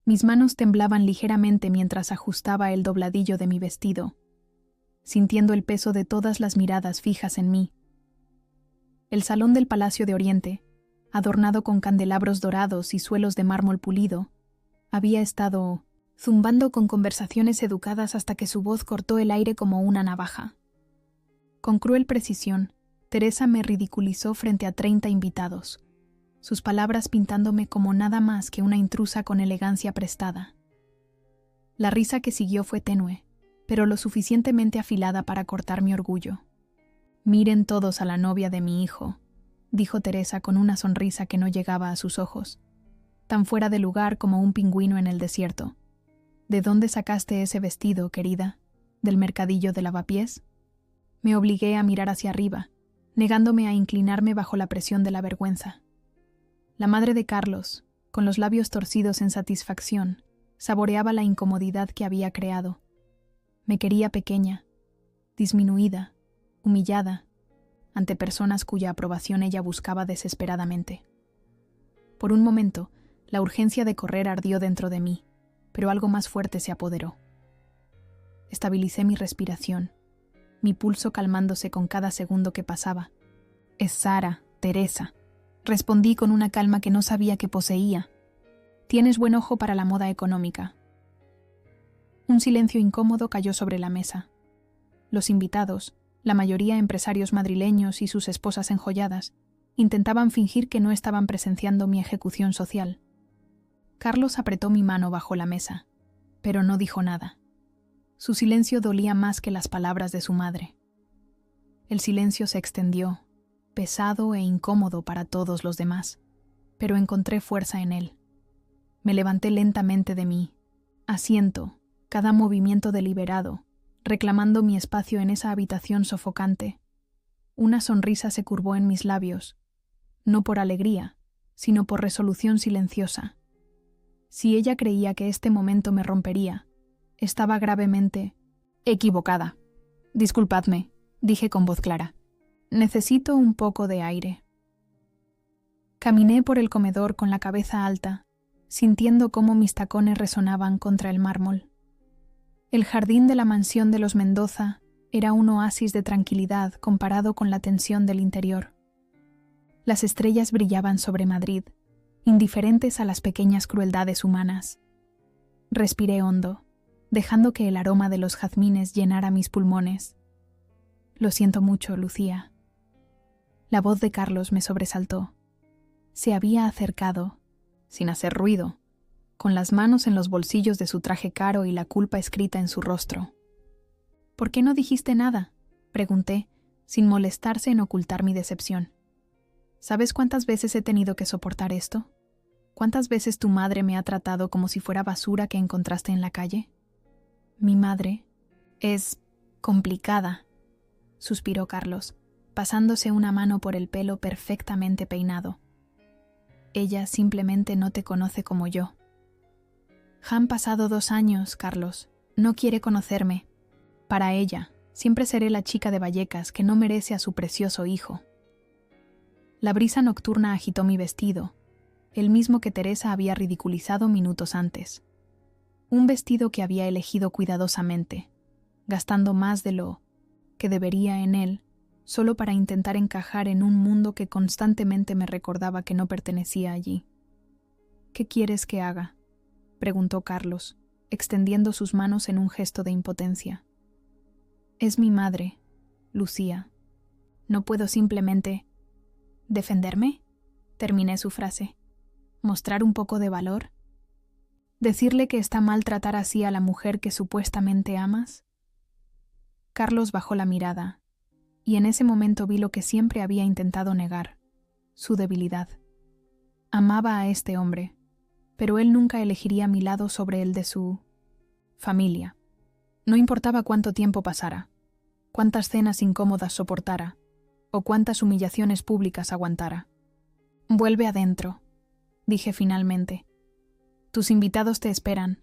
Mis manos temblaban ligeramente mientras ajustaba el dobladillo de mi vestido, sintiendo el peso de todas las miradas fijas en mí. El salón del Palacio de Oriente, adornado con candelabros dorados y suelos de mármol pulido, había estado zumbando con conversaciones educadas hasta que su voz cortó el aire como una navaja. Con cruel precisión, Teresa me ridiculizó frente a 30 invitados, sus palabras pintándome como nada más que una intrusa con elegancia prestada. La risa que siguió fue tenue, pero lo suficientemente afilada para cortar mi orgullo. «Miren todos a la novia de mi hijo», dijo Teresa con una sonrisa que no llegaba a sus ojos, tan fuera de lugar como un pingüino en el desierto. «¿De dónde sacaste ese vestido, querida? ¿Del mercadillo de Lavapiés?» Me obligué a mirar hacia arriba, negándome a inclinarme bajo la presión de la vergüenza. La madre de Carlos, con los labios torcidos en satisfacción, saboreaba la incomodidad que había creado. Me quería pequeña, disminuida, humillada, ante personas cuya aprobación ella buscaba desesperadamente. Por un momento, la urgencia de correr ardió dentro de mí, pero algo más fuerte se apoderó. Estabilicé mi respiración, mi pulso calmándose con cada segundo que pasaba. «Es Sara, Teresa», respondí con una calma que no sabía que poseía. «Tienes buen ojo para la moda económica». Un silencio incómodo cayó sobre la mesa. Los invitados, la mayoría empresarios madrileños y sus esposas enjolladas, intentaban fingir que no estaban presenciando mi ejecución social. Carlos apretó mi mano bajo la mesa, pero no dijo nada. Su silencio dolía más que las palabras de su madre. El silencio se extendió, pesado e incómodo para todos los demás, pero encontré fuerza en él. Me levanté lentamente de mi asiento, cada movimiento deliberado, reclamando mi espacio en esa habitación sofocante. Una sonrisa se curvó en mis labios, no por alegría, sino por resolución silenciosa. Si ella creía que este momento me rompería, estaba gravemente equivocada. «Disculpadme», dije con voz clara. «Necesito un poco de aire». Caminé por el comedor con la cabeza alta, sintiendo cómo mis tacones resonaban contra el mármol. El jardín de la mansión de los Mendoza era un oasis de tranquilidad comparado con la tensión del interior. Las estrellas brillaban sobre Madrid, indiferentes a las pequeñas crueldades humanas. Respiré hondo, dejando que el aroma de los jazmines llenara mis pulmones. «Lo siento mucho, Lucía». La voz de Carlos me sobresaltó. Se había acercado, sin hacer ruido, con las manos en los bolsillos de su traje caro y la culpa escrita en su rostro. «¿Por qué no dijiste nada?», pregunté, sin molestarse en ocultar mi decepción. «¿Sabes cuántas veces he tenido que soportar esto? ¿Cuántas veces tu madre me ha tratado como si fuera basura que encontraste en la calle?» «Mi madre es complicada», suspiró Carlos, pasándose una mano por el pelo perfectamente peinado. «Ella simplemente no te conoce como yo». «Han pasado 2 años, Carlos. No quiere conocerme. Para ella, siempre seré la chica de Vallecas que no merece a su precioso hijo». La brisa nocturna agitó mi vestido, el mismo que Teresa había ridiculizado minutos antes. Un vestido que había elegido cuidadosamente, gastando más de lo que debería en él, solo para intentar encajar en un mundo que constantemente me recordaba que no pertenecía allí. «¿Qué quieres que haga?», preguntó Carlos, extendiendo sus manos en un gesto de impotencia. «Es mi madre, Lucía. No puedo simplemente...» «¿Defenderme?», terminé su frase. «¿Mostrar un poco de valor? ¿Decirle que está mal tratar así a la mujer que supuestamente amas?». Carlos bajó la mirada, y en ese momento vi lo que siempre había intentado negar, su debilidad. Amaba a este hombre, pero él nunca elegiría mi lado sobre el de su familia. No importaba cuánto tiempo pasara, cuántas cenas incómodas soportara, o cuántas humillaciones públicas aguantara. «Vuelve adentro», dije finalmente. «Tus invitados te esperan.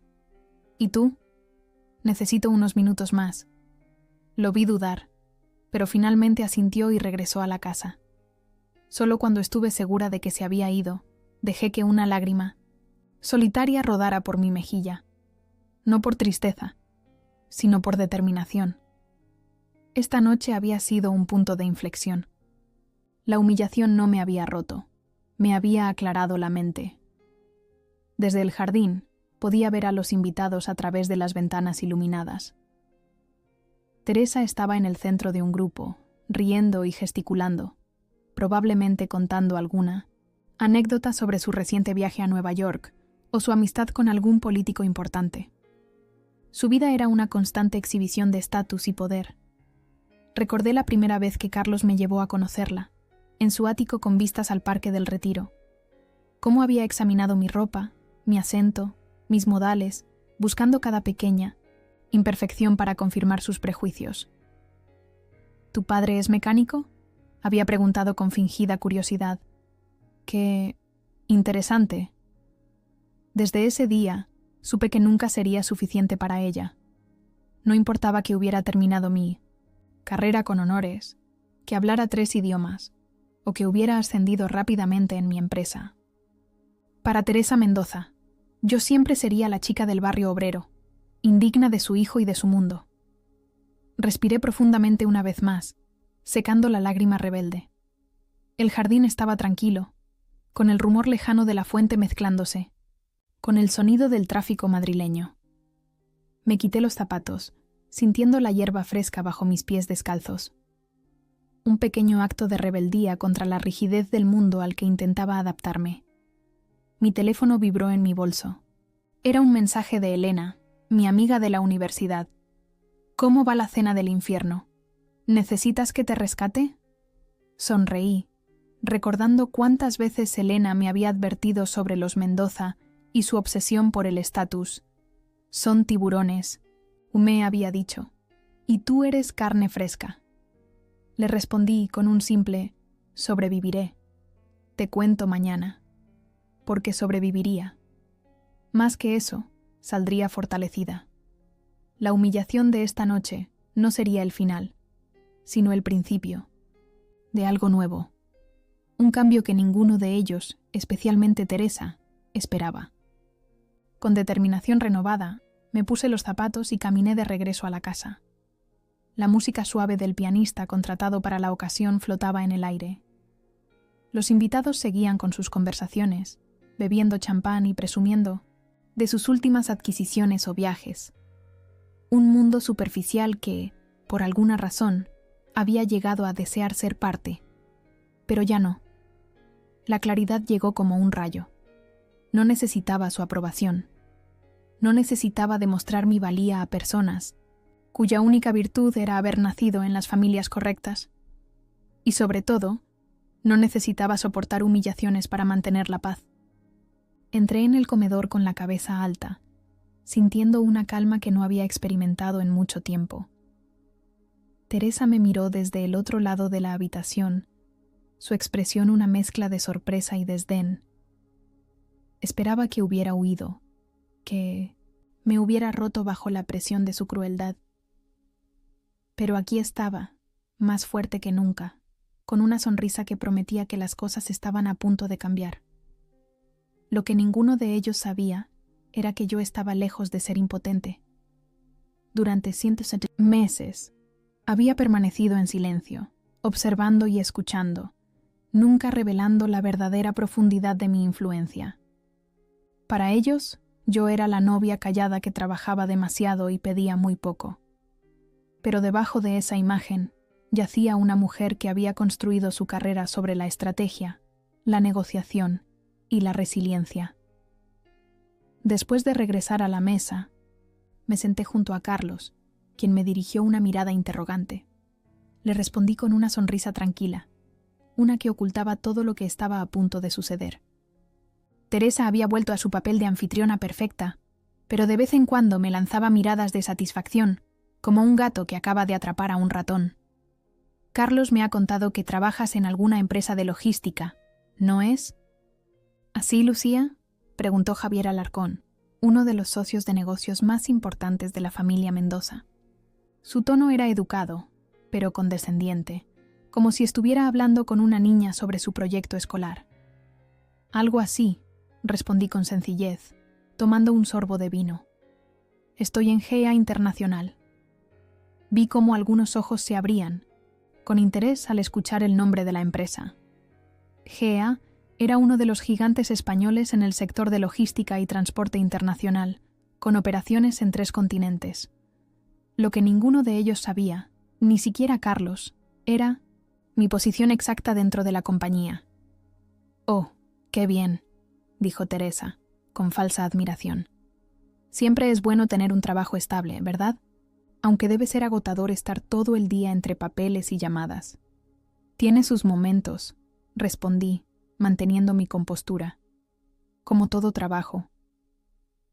¿Y tú?» «Necesito unos minutos más». Lo vi dudar, pero finalmente asintió y regresó a la casa. Solo cuando estuve segura de que se había ido, dejé que una lágrima solitaria rodara por mi mejilla, no por tristeza, sino por determinación. Esta noche había sido un punto de inflexión. La humillación no me había roto, me había aclarado la mente. Desde el jardín podía ver a los invitados a través de las ventanas iluminadas. Teresa estaba en el centro de un grupo, riendo y gesticulando, probablemente contando alguna anécdota sobre su reciente viaje a Nueva York o su amistad con algún político importante. Su vida era una constante exhibición de estatus y poder. Recordé la primera vez que Carlos me llevó a conocerla, en su ático con vistas al Parque del Retiro. Cómo había examinado mi ropa, mi acento, mis modales, buscando cada pequeña imperfección para confirmar sus prejuicios. ¿Tu padre es mecánico?, había preguntado con fingida curiosidad. ¡Qué interesante! Desde ese día, supe que nunca sería suficiente para ella. No importaba que hubiera terminado mi carrera con honores, que hablara 3 idiomas, o que hubiera ascendido rápidamente en mi empresa. Para Teresa Mendoza, yo siempre sería la chica del barrio obrero, indigna de su hijo y de su mundo. Respiré profundamente una vez más, secando la lágrima rebelde. El jardín estaba tranquilo, con el rumor lejano de la fuente mezclándose, con el sonido del tráfico madrileño. Me quité los zapatos, sintiendo la hierba fresca bajo mis pies descalzos. Un pequeño acto de rebeldía contra la rigidez del mundo al que intentaba adaptarme. Mi teléfono vibró en mi bolso. Era un mensaje de Elena, mi amiga de la universidad. ¿Cómo va la cena del infierno? ¿Necesitas que te rescate? Sonreí, recordando cuántas veces Elena me había advertido sobre los Mendoza y su obsesión por el estatus. Son tiburones, me había dicho, y tú eres carne fresca. Le respondí con un simple sobreviviré. Te cuento mañana. Porque sobreviviría. Más que eso, saldría fortalecida. La humillación de esta noche no sería el final, sino el principio de algo nuevo. Un cambio que ninguno de ellos, especialmente Teresa, esperaba. Con determinación renovada, me puse los zapatos y caminé de regreso a la casa. La música suave del pianista contratado para la ocasión flotaba en el aire. Los invitados seguían con sus conversaciones, bebiendo champán y presumiendo de sus últimas adquisiciones o viajes. Un mundo superficial que, por alguna razón, había llegado a desear ser parte. Pero ya no. La claridad llegó como un rayo. No necesitaba su aprobación. No necesitaba demostrar mi valía a personas, cuya única virtud era haber nacido en las familias correctas. Y sobre todo, no necesitaba soportar humillaciones para mantener la paz. Entré en el comedor con la cabeza alta, sintiendo una calma que no había experimentado en mucho tiempo. Teresa me miró desde el otro lado de la habitación, su expresión una mezcla de sorpresa y desdén. Esperaba que hubiera huido, que me hubiera roto bajo la presión de su crueldad. Pero aquí estaba, más fuerte que nunca, con una sonrisa que prometía que las cosas estaban a punto de cambiar. Lo que ninguno de ellos sabía era que yo estaba lejos de ser impotente. Durante 170 meses había permanecido en silencio, observando y escuchando, nunca revelando la verdadera profundidad de mi influencia. Para ellos, yo era la novia callada que trabajaba demasiado y pedía muy poco. Pero debajo de esa imagen yacía una mujer que había construido su carrera sobre la estrategia, la negociación y la resiliencia. Después de regresar a la mesa, me senté junto a Carlos, quien me dirigió una mirada interrogante. Le respondí con una sonrisa tranquila, una que ocultaba todo lo que estaba a punto de suceder. Teresa había vuelto a su papel de anfitriona perfecta, pero de vez en cuando me lanzaba miradas de satisfacción, como un gato que acaba de atrapar a un ratón. Carlos me ha contado que trabajas en alguna empresa de logística, ¿no es? ¿Así, Lucía?, preguntó Javier Alarcón, uno de los socios de negocios más importantes de la familia Mendoza. Su tono era educado, pero condescendiente, como si estuviera hablando con una niña sobre su proyecto escolar. Algo así, respondí con sencillez, tomando un sorbo de vino. Estoy en GEA Internacional. Vi cómo algunos ojos se abrían, con interés al escuchar el nombre de la empresa. GEA era uno de los gigantes españoles en el sector de logística y transporte internacional, con operaciones en 3 continentes. Lo que ninguno de ellos sabía, ni siquiera Carlos, era mi posición exacta dentro de la compañía. «Oh, qué bien», dijo Teresa, con falsa admiración. «Siempre es bueno tener un trabajo estable, ¿verdad? Aunque debe ser agotador estar todo el día entre papeles y llamadas». «Tiene sus momentos», respondí, manteniendo mi compostura. «Como todo trabajo».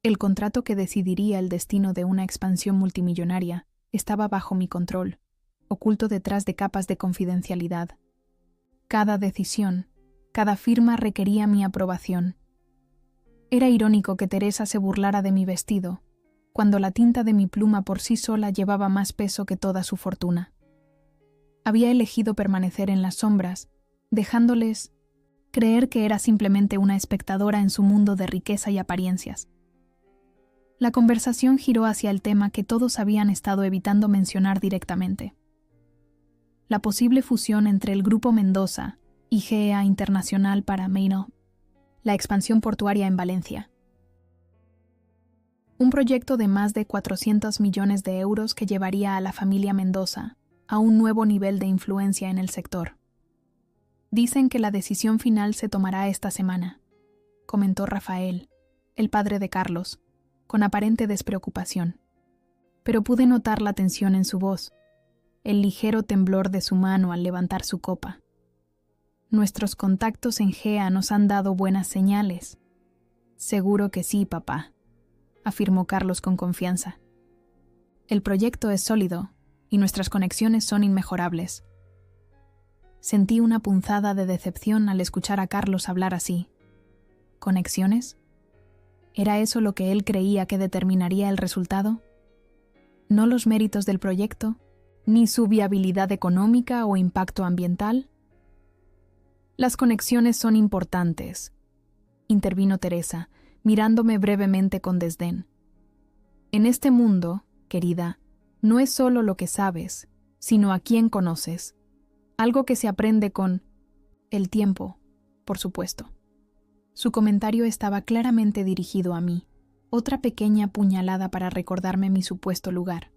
El contrato que decidiría el destino de una expansión multimillonaria estaba bajo mi control, oculto detrás de capas de confidencialidad. Cada decisión, cada firma requería mi aprobación. Era irónico que Teresa se burlara de mi vestido, cuando la tinta de mi pluma por sí sola llevaba más peso que toda su fortuna. Había elegido permanecer en las sombras, dejándoles creer que era simplemente una espectadora en su mundo de riqueza y apariencias. La conversación giró hacia el tema que todos habían estado evitando mencionar directamente: la posible fusión entre el Grupo Mendoza y GEA Internacional para Maino, la expansión portuaria en Valencia. Un proyecto de más de 400 millones de euros que llevaría a la familia Mendoza a un nuevo nivel de influencia en el sector. Dicen que la decisión final se tomará esta semana, comentó Rafael, el padre de Carlos, con aparente despreocupación. Pero pude notar la tensión en su voz, el ligero temblor de su mano al levantar su copa. Nuestros contactos en GEA nos han dado buenas señales. Seguro que sí, papá, afirmó Carlos con confianza. El proyecto es sólido y nuestras conexiones son inmejorables. Sentí una punzada de decepción al escuchar a Carlos hablar así. ¿Conexiones? ¿Era eso lo que él creía que determinaría el resultado? ¿No los méritos del proyecto, ni su viabilidad económica o impacto ambiental? Las conexiones son importantes, intervino Teresa, mirándome brevemente con desdén. En este mundo, querida, no es solo lo que sabes, sino a quién conoces. Algo que se aprende con el tiempo, por supuesto. Su comentario estaba claramente dirigido a mí, otra pequeña puñalada para recordarme mi supuesto lugar.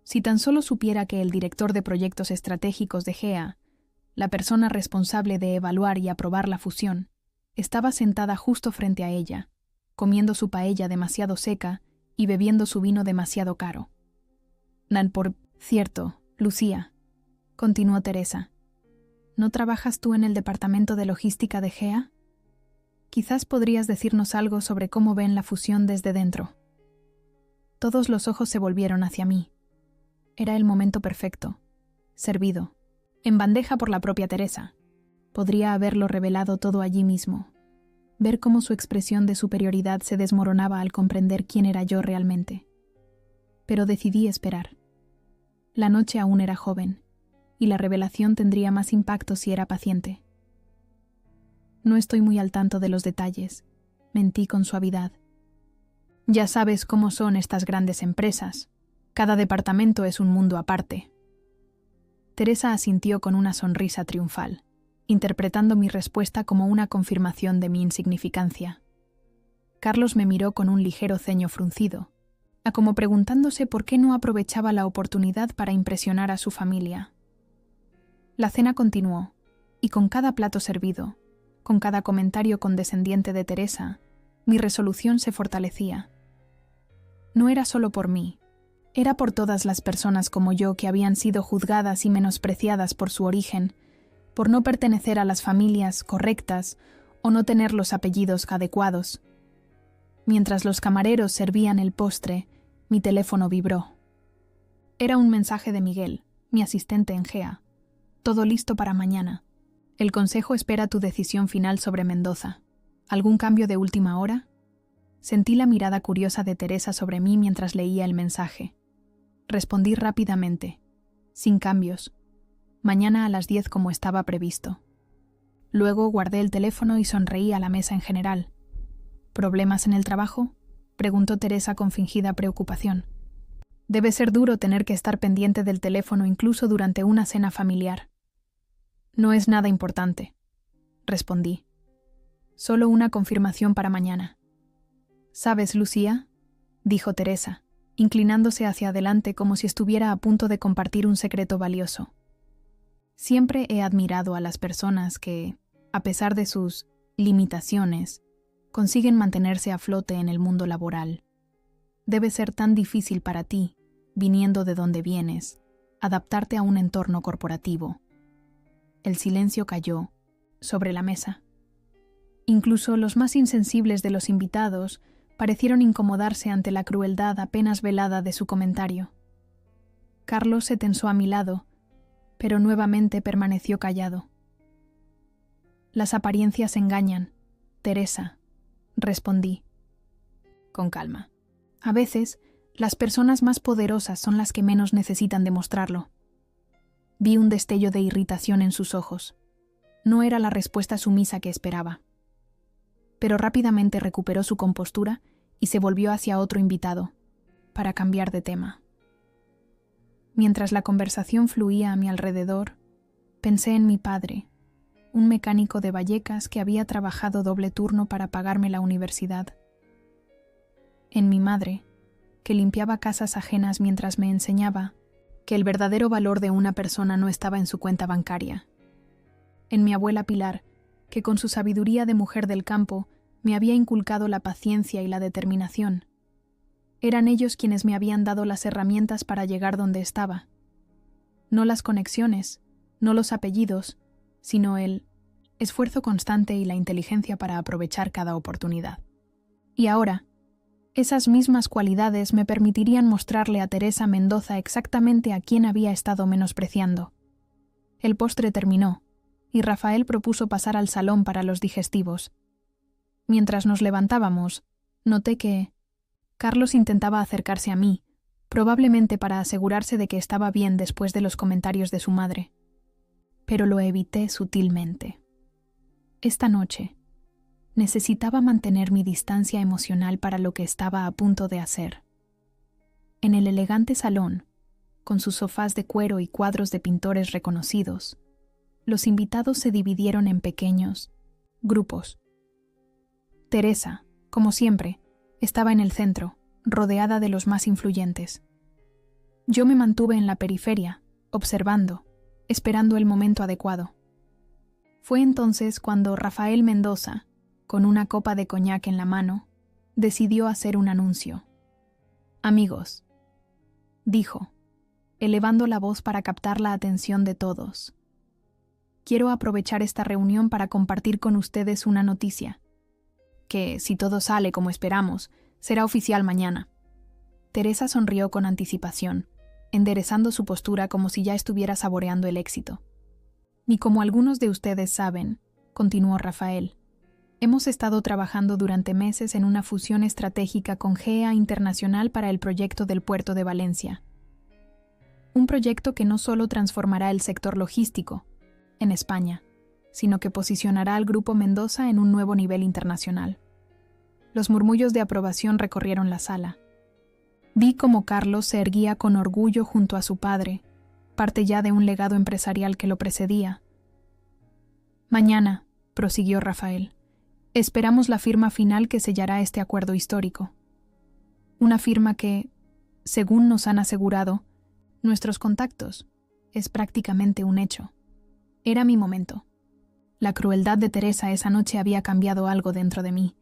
Si tan solo supiera que el director de proyectos estratégicos de GEA, la persona responsable de evaluar y aprobar la fusión, estaba sentada justo frente a ella, comiendo su paella demasiado seca y bebiendo su vino demasiado caro. Por cierto, Lucía, continuó Teresa, ¿no trabajas tú en el departamento de logística de GEA? Quizás podrías decirnos algo sobre cómo ven la fusión desde dentro. Todos los ojos se volvieron hacia mí. Era el momento perfecto. Servido. En bandeja por la propia Teresa. Podría haberlo revelado todo allí mismo. Ver cómo su expresión de superioridad se desmoronaba al comprender quién era yo realmente. Pero decidí esperar. La noche aún era joven, y la revelación tendría más impacto si era paciente. No estoy muy al tanto de los detalles, mentí con suavidad. Ya sabes cómo son estas grandes empresas. Cada departamento es un mundo aparte. Teresa asintió con una sonrisa triunfal, interpretando mi respuesta como una confirmación de mi insignificancia. Carlos me miró con un ligero ceño fruncido, como preguntándose por qué no aprovechaba la oportunidad para impresionar a su familia. La cena continuó, y con cada plato servido, con cada comentario condescendiente de Teresa, mi resolución se fortalecía. No era solo por mí, era por todas las personas como yo que habían sido juzgadas y menospreciadas por su origen, por no pertenecer a las familias correctas o no tener los apellidos adecuados. Mientras los camareros servían el postre, mi teléfono vibró. Era un mensaje de Miguel, mi asistente en GEA. Todo listo para mañana. El consejo espera tu decisión final sobre Mendoza. ¿Algún cambio de última hora? Sentí la mirada curiosa de Teresa sobre mí mientras leía el mensaje. Respondí rápidamente, sin cambios. Mañana a las 10 como estaba previsto. Luego guardé el teléfono y sonreí a la mesa en general, ¿Problemas en el trabajo?, preguntó Teresa con fingida preocupación. Debe ser duro tener que estar pendiente del teléfono incluso durante una cena familiar. No es nada importante, respondí. Solo una confirmación para mañana. ¿Sabes, Lucía?, dijo Teresa, inclinándose hacia adelante como si estuviera a punto de compartir un secreto valioso. Siempre he admirado a las personas que, a pesar de sus limitaciones, consiguen mantenerse a flote en el mundo laboral. Debe ser tan difícil para ti, viniendo de donde vienes, adaptarte a un entorno corporativo. El silencio cayó sobre la mesa. Incluso los más insensibles de los invitados parecieron incomodarse ante la crueldad apenas velada de su comentario. Carlos se tensó a mi lado, pero nuevamente permaneció callado. Las apariencias engañan, Teresa, respondí. Con calma. A veces, las personas más poderosas son las que menos necesitan demostrarlo. Vi un destello de irritación en sus ojos. No era la respuesta sumisa que esperaba. Pero rápidamente recuperó su compostura y se volvió hacia otro invitado, para cambiar de tema. Mientras la conversación fluía a mi alrededor, pensé en mi padre, un mecánico de Vallecas que había trabajado doble turno para pagarme la universidad. En mi madre, que limpiaba casas ajenas mientras me enseñaba que el verdadero valor de una persona no estaba en su cuenta bancaria. En mi abuela Pilar, que con su sabiduría de mujer del campo me había inculcado la paciencia y la determinación. Eran ellos quienes me habían dado las herramientas para llegar donde estaba. No las conexiones, no los apellidos, sino el esfuerzo constante y la inteligencia para aprovechar cada oportunidad. Y ahora, esas mismas cualidades me permitirían mostrarle a Teresa Mendoza exactamente a quién había estado menospreciando. El postre terminó, y Rafael propuso pasar al salón para los digestivos. Mientras nos levantábamos, noté que Carlos intentaba acercarse a mí, probablemente para asegurarse de que estaba bien después de los comentarios de su madre. Pero lo evité sutilmente. Esta noche, necesitaba mantener mi distancia emocional para lo que estaba a punto de hacer. En el elegante salón, con sus sofás de cuero y cuadros de pintores reconocidos, los invitados se dividieron en pequeños grupos. Teresa, como siempre, estaba en el centro, rodeada de los más influyentes. Yo me mantuve en la periferia, observando, esperando el momento adecuado. Fue entonces cuando Rafael Mendoza, con una copa de coñac en la mano, decidió hacer un anuncio. «Amigos», dijo, elevando la voz para captar la atención de todos. «Quiero aprovechar esta reunión para compartir con ustedes una noticia, que, si todo sale como esperamos, será oficial mañana». Teresa sonrió con anticipación, enderezando su postura como si ya estuviera saboreando el éxito. «Y como algunos de ustedes saben», continuó Rafael, «hemos estado trabajando durante meses en una fusión estratégica con GEA Internacional para el proyecto del puerto de Valencia. Un proyecto que no solo transformará el sector logístico en España, sino que posicionará al Grupo Mendoza en un nuevo nivel internacional». Los murmullos de aprobación recorrieron la sala. Vi cómo Carlos se erguía con orgullo junto a su padre, parte ya de un legado empresarial que lo precedía. «Mañana», prosiguió Rafael, «esperamos la firma final que sellará este acuerdo histórico. Una firma que, según nos han asegurado nuestros contactos, es prácticamente un hecho». Era mi momento. La crueldad de Teresa esa noche había cambiado algo dentro de mí.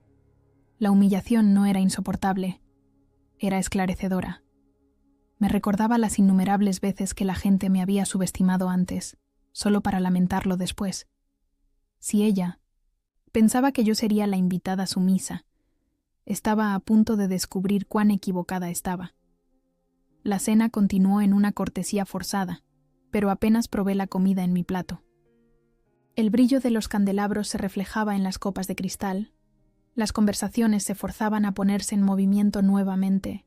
La humillación no era insoportable, era esclarecedora. Me recordaba las innumerables veces que la gente me había subestimado antes, solo para lamentarlo después. Si ella pensaba que yo sería la invitada sumisa, estaba a punto de descubrir cuán equivocada estaba. La cena continuó en una cortesía forzada, pero apenas probé la comida en mi plato. El brillo de los candelabros se reflejaba en las copas de cristal. Las conversaciones se forzaban a ponerse en movimiento nuevamente,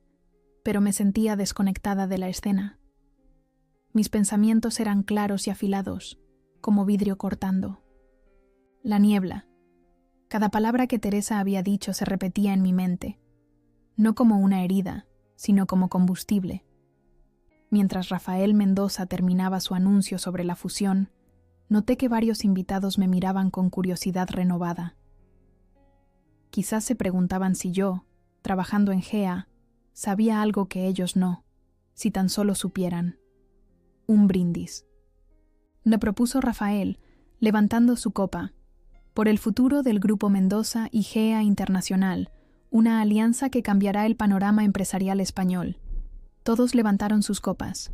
pero me sentía desconectada de la escena. Mis pensamientos eran claros y afilados, como vidrio cortando. La niebla, Cada palabra que Teresa había dicho se repetía en mi mente, no como una herida, sino como combustible. Mientras Rafael Mendoza terminaba su anuncio sobre la fusión, noté que varios invitados me miraban con curiosidad renovada. Quizás se preguntaban si yo, trabajando en GEA, sabía algo que ellos no, si tan solo supieran. Un brindis. Me propuso Rafael, levantando su copa, por el futuro del Grupo Mendoza y GEA Internacional, una alianza que cambiará el panorama empresarial español. Todos levantaron sus copas.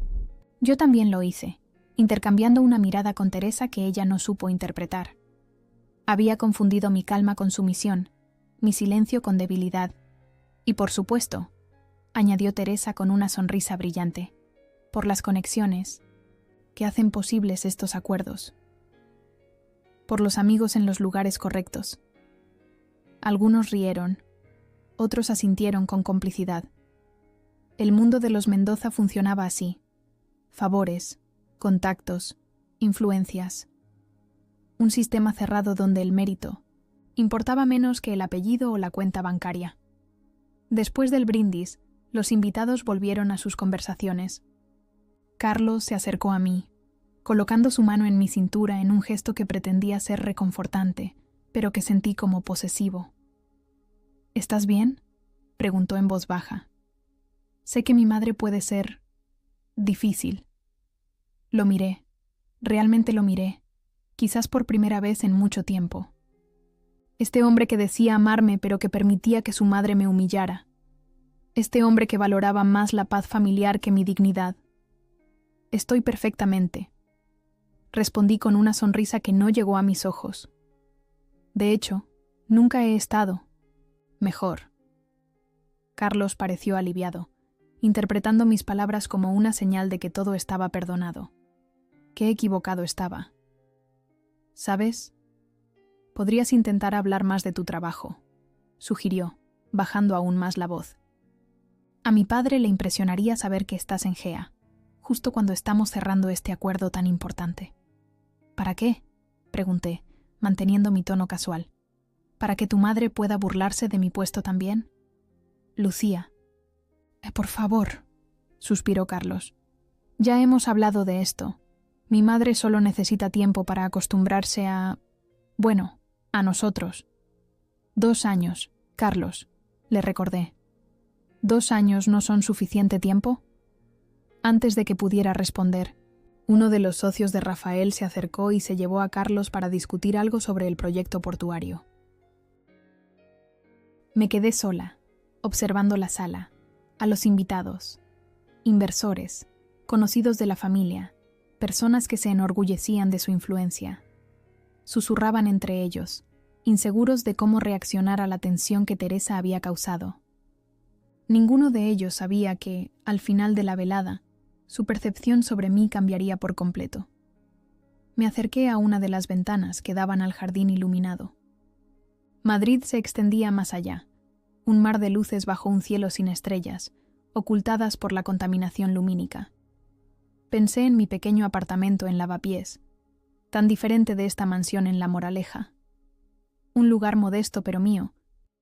Yo también lo hice, intercambiando una mirada con Teresa que ella no supo interpretar. Había confundido mi calma con sumisión, mi silencio con debilidad. Y por supuesto, añadió Teresa con una sonrisa brillante, por las conexiones que hacen posibles estos acuerdos. Por los amigos en los lugares correctos. Algunos rieron, otros asintieron con complicidad. El mundo de los Mendoza funcionaba así: favores, contactos, influencias. Un sistema cerrado donde el mérito importaba menos que el apellido o la cuenta bancaria. Después del brindis, los invitados volvieron a sus conversaciones. Carlos se acercó a mí, colocando su mano en mi cintura en un gesto que pretendía ser reconfortante, pero que sentí como posesivo. ¿Estás bien?, preguntó en voz baja. Sé que mi madre puede ser difícil. Lo miré, realmente lo miré, quizás por primera vez en mucho tiempo. Este hombre que decía amarme pero que permitía que su madre me humillara. Este hombre que valoraba más la paz familiar que mi dignidad. Estoy perfectamente, respondí con una sonrisa que no llegó a mis ojos. De hecho, nunca he estado mejor. Carlos pareció aliviado, interpretando mis palabras como una señal de que todo estaba perdonado. Qué equivocado estaba. ¿Sabes? Podrías intentar hablar más de tu trabajo, sugirió, bajando aún más la voz. A mi padre le impresionaría saber que estás en GEA, justo cuando estamos cerrando este acuerdo tan importante. ¿Para qué?, pregunté, manteniendo mi tono casual. ¿Para que tu madre pueda burlarse de mi puesto también? Lucía. Por favor, suspiró Carlos. Ya hemos hablado de esto. Mi madre solo necesita tiempo para acostumbrarse a... bueno, a nosotros. 2 años, Carlos, le recordé. ¿2 años no son suficiente tiempo? Antes de que pudiera responder, uno de los socios de Rafael se acercó y se llevó a Carlos para discutir algo sobre el proyecto portuario. Me quedé sola, observando la sala, a los invitados, inversores, conocidos de la familia, personas que se enorgullecían de su influencia. Susurraban entre ellos, inseguros de cómo reaccionar a la tensión que Teresa había causado. Ninguno de ellos sabía que, al final de la velada, su percepción sobre mí cambiaría por completo. Me acerqué a una de las ventanas que daban al jardín iluminado. Madrid se extendía más allá, un mar de luces bajo un cielo sin estrellas, ocultadas por la contaminación lumínica. Pensé en mi pequeño apartamento en Lavapiés, tan diferente de esta mansión en La Moraleja. Un lugar modesto pero mío,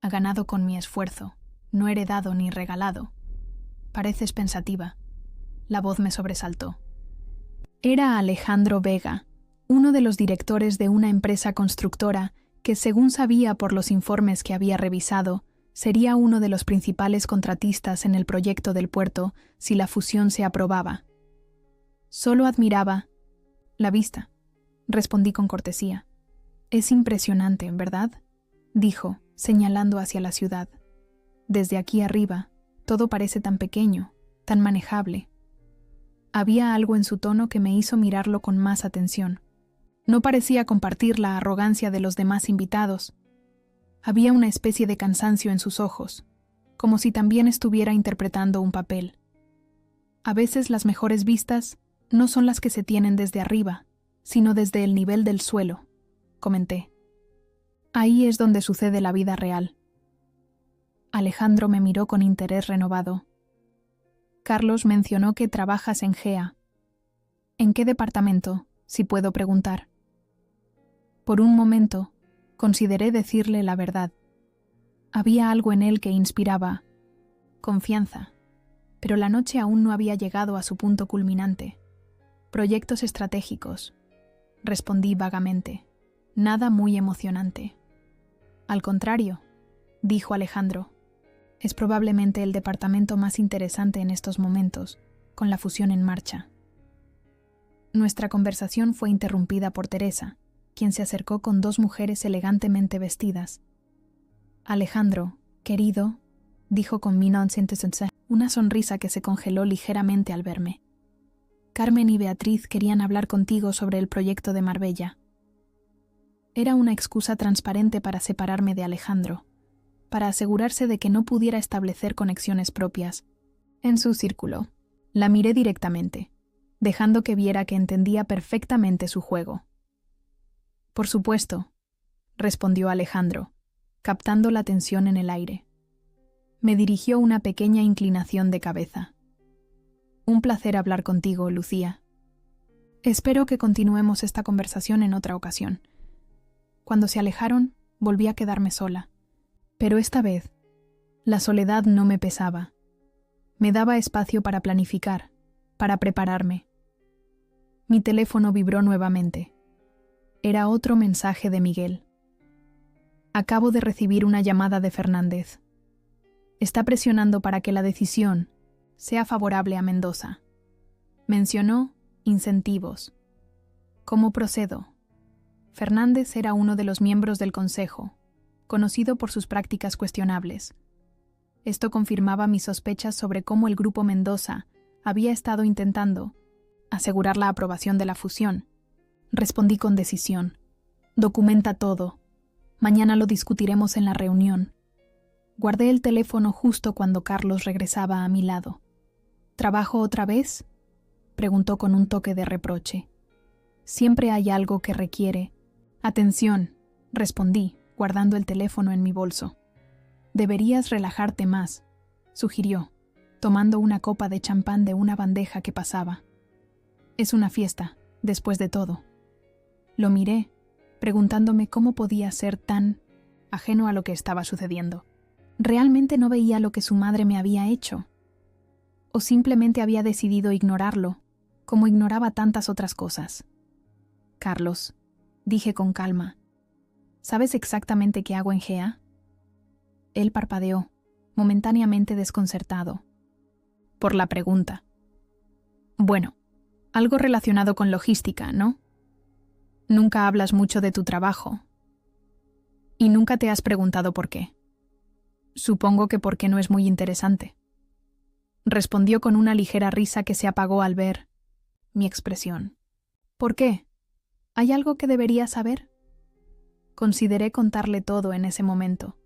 ganado con mi esfuerzo, no heredado ni regalado. Pareces pensativa. La voz me sobresaltó. Era Alejandro Vega, uno de los directores de una empresa constructora que, según sabía por los informes que había revisado, sería uno de los principales contratistas en el proyecto del puerto si la fusión se aprobaba. Solo admiraba la vista, respondí con cortesía. Es impresionante, ¿verdad?, dijo, señalando hacia la ciudad. Desde aquí arriba, todo parece tan pequeño, tan manejable. Había algo en su tono que me hizo mirarlo con más atención. No parecía compartir la arrogancia de los demás invitados. Había una especie de cansancio en sus ojos, como si también estuviera interpretando un papel. A veces las mejores vistas no son las que se tienen desde arriba, sino desde el nivel del suelo, comenté. Ahí es donde sucede la vida real. Alejandro me miró con interés renovado. Carlos mencionó que trabajas en GEA. ¿En qué departamento, si puedo preguntar? Por un momento, Consideré decirle la verdad. Había algo en él que inspiraba confianza, pero la noche aún no había llegado a su punto culminante. Proyectos estratégicos, respondí vagamente. Nada muy emocionante. Al contrario, dijo Alejandro, es probablemente el departamento más interesante en estos momentos, con la fusión en marcha. Nuestra conversación fue interrumpida por Teresa, quien se acercó con dos mujeres elegantemente vestidas. Alejandro, querido, dijo con una sonrisa que se congeló ligeramente al verme. Carmen y Beatriz querían hablar contigo sobre el proyecto de Marbella. Era una excusa transparente para separarme de Alejandro, para asegurarse de que no pudiera establecer conexiones propias en su círculo. La miré directamente, dejando que viera que entendía perfectamente su juego. Por supuesto, respondió Alejandro, captando la tensión en el aire. Me dirigió una pequeña inclinación de cabeza. Un placer hablar contigo, Lucía. Espero que continuemos esta conversación en otra ocasión. Cuando se alejaron, volví a quedarme sola. Pero esta vez, la soledad no me pesaba. Me daba espacio para planificar, para prepararme. Mi teléfono vibró nuevamente. Era otro mensaje de Miguel. Acabo de recibir una llamada de Fernández. Está presionando para que la decisión sea favorable a Mendoza. Mencionó incentivos. ¿Cómo procedo? Fernández era uno de los miembros del Consejo, conocido por sus prácticas cuestionables. Esto confirmaba mis sospechas sobre cómo el Grupo Mendoza había estado intentando asegurar la aprobación de la fusión. Respondí con decisión. Documenta todo. Mañana lo discutiremos en la reunión. Guardé el teléfono justo cuando Carlos regresaba a mi lado. ¿Trabajo otra vez?, preguntó con un toque de reproche. Siempre hay algo que requiere atención, respondí, guardando el teléfono en mi bolso. Deberías relajarte más, sugirió, tomando una copa de champán de una bandeja que pasaba. Es una fiesta, después de todo. Lo miré, preguntándome cómo podía ser tan ajeno a lo que estaba sucediendo. Realmente no veía lo que su madre me había hecho. O simplemente había decidido ignorarlo, como ignoraba tantas otras cosas. Carlos, dije con calma, ¿sabes exactamente qué hago en GEA? Él parpadeó, momentáneamente desconcertado. Por la pregunta. Bueno, algo relacionado con logística, ¿no? Nunca hablas mucho de tu trabajo. Y nunca te has preguntado por qué. Supongo que porque no es muy interesante. Respondió con una ligera risa que se apagó al ver mi expresión. ¿Por qué? ¿Hay algo que debería saber? Consideré contarle todo en ese momento.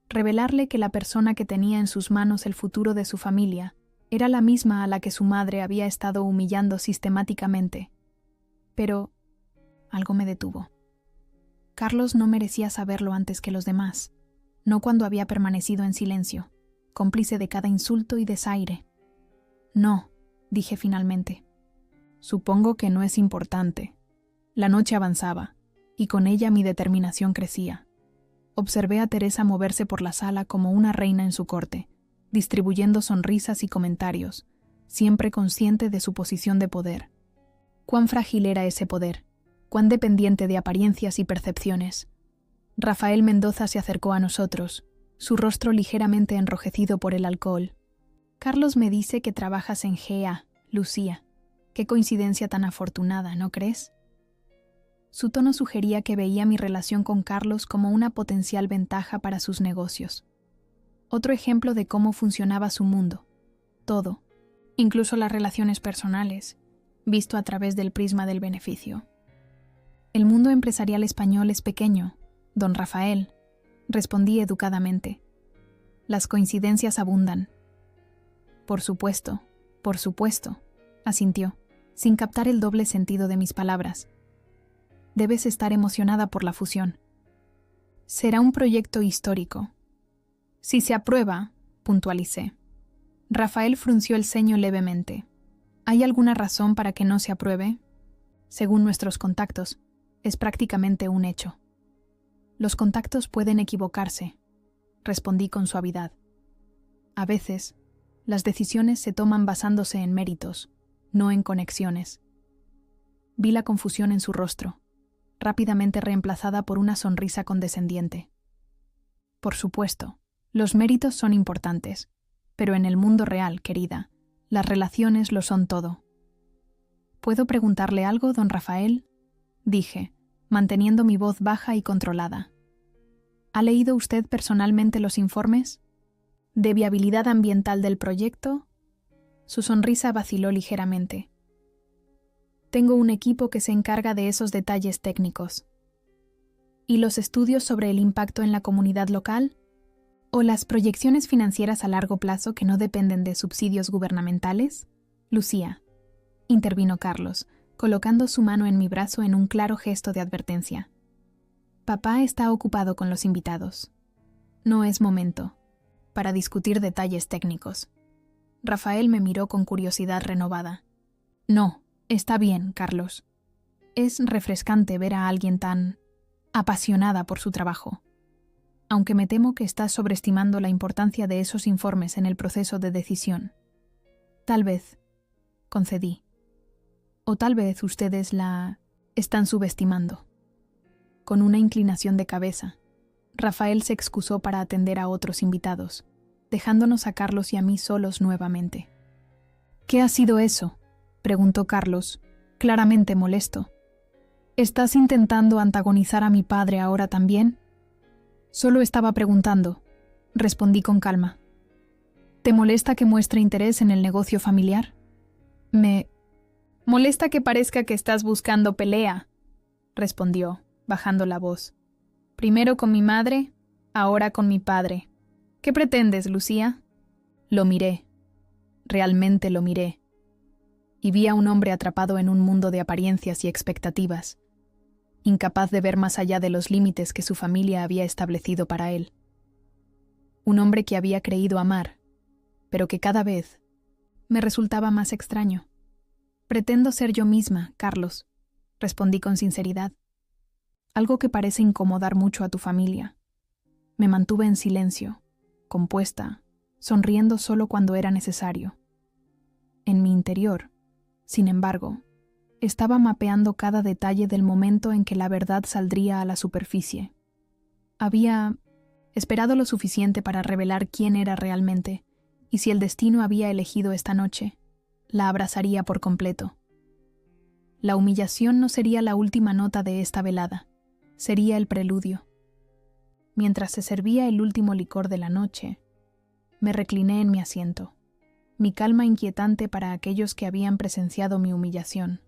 Revelarle que la persona que tenía en sus manos el futuro de su familia era la misma a la que su madre había estado humillando sistemáticamente. Pero algo me detuvo. Carlos no merecía saberlo antes que los demás, no cuando había permanecido en silencio, cómplice de cada insulto y desaire. No, dije finalmente. Supongo que no es importante. La noche avanzaba, y con ella mi determinación crecía. Observé a Teresa moverse por la sala como una reina en su corte, distribuyendo sonrisas y comentarios, siempre consciente de su posición de poder. Cuán frágil era ese poder, cuán dependiente de apariencias y percepciones. Rafael Mendoza se acercó a nosotros, su rostro ligeramente enrojecido por el alcohol. Carlos me dice que trabajas en GEA, Lucía. Qué coincidencia tan afortunada, ¿no crees? Su tono sugería que veía mi relación con Carlos como una potencial ventaja para sus negocios. Otro ejemplo de cómo funcionaba su mundo. Todo, incluso las relaciones personales, visto a través del prisma del beneficio. El mundo empresarial español es pequeño, don Rafael, respondí educadamente. Las coincidencias abundan. Por supuesto, asintió, sin captar el doble sentido de mis palabras. Debes estar emocionada por la fusión. Será un proyecto histórico. Si se aprueba, puntualicé. Rafael frunció el ceño levemente. ¿Hay alguna razón para que no se apruebe? Según nuestros contactos, es prácticamente un hecho. Los contactos pueden equivocarse, respondí con suavidad. A veces, las decisiones se toman basándose en méritos, no en conexiones. Vi la confusión en su rostro, rápidamente reemplazada por una sonrisa condescendiente. Por supuesto, los méritos son importantes, pero en el mundo real, querida, las relaciones lo son todo. ¿Puedo preguntarle algo, don Rafael?, dije, manteniendo mi voz baja y controlada. ¿Ha leído usted personalmente los informes de viabilidad ambiental del proyecto? Su sonrisa vaciló ligeramente. Tengo un equipo que se encarga de esos detalles técnicos. ¿Y los estudios sobre el impacto en la comunidad local? ¿O las proyecciones financieras a largo plazo que no dependen de subsidios gubernamentales? Lucía, intervino Carlos, colocando su mano en mi brazo en un claro gesto de advertencia. Papá está ocupado con los invitados. No es momento para discutir detalles técnicos. Rafael me miró con curiosidad renovada. No, está bien, Carlos. Es refrescante ver a alguien tan apasionada por su trabajo. Aunque me temo que estás sobreestimando la importancia de esos informes en el proceso de decisión. Tal vez, concedí. O tal vez ustedes la están subestimando. Con una inclinación de cabeza, Rafael se excusó para atender a otros invitados, dejándonos a Carlos y a mí solos nuevamente. ¿Qué ha sido eso?, preguntó Carlos, claramente molesto. ¿Estás intentando antagonizar a mi padre ahora también? Solo estaba preguntando, respondí con calma. ¿Te molesta que muestre interés en el negocio familiar? Me molesta que parezca que estás buscando pelea, respondió, bajando la voz. Primero con mi madre, ahora con mi padre. ¿Qué pretendes, Lucía? Lo miré. Realmente lo miré. Y vi a un hombre atrapado en un mundo de apariencias y expectativas, incapaz de ver más allá de los límites que su familia había establecido para él. Un hombre que había creído amar, pero que cada vez me resultaba más extraño. Pretendo ser yo misma, Carlos, respondí con sinceridad. Algo que parece incomodar mucho a tu familia. Me mantuve en silencio, compuesta, sonriendo solo cuando era necesario. En mi interior, sin embargo, estaba mapeando cada detalle del momento en que la verdad saldría a la superficie. Había esperado lo suficiente para revelar quién era realmente, y si el destino había elegido esta noche, la abrazaría por completo. La humillación no sería la última nota de esta velada, sería el preludio. Mientras se servía el último licor de la noche, me recliné en mi asiento, mi calma inquietante para aquellos que habían presenciado mi humillación.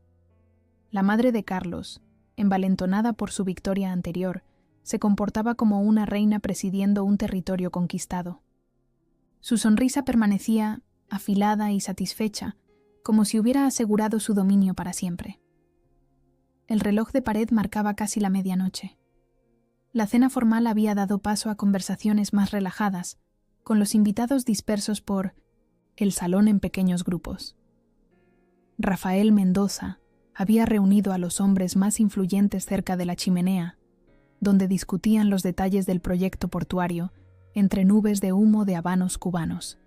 La madre de Carlos, envalentonada por su victoria anterior, se comportaba como una reina presidiendo un territorio conquistado. Su sonrisa permanecía afilada y satisfecha, como si hubiera asegurado su dominio para siempre. El reloj de pared marcaba casi la medianoche. La cena formal había dado paso a conversaciones más relajadas, con los invitados dispersos por el salón en pequeños grupos. Rafael Mendoza había reunido a los hombres más influyentes cerca de la chimenea, donde discutían los detalles del proyecto portuario entre nubes de humo de habanos cubanos.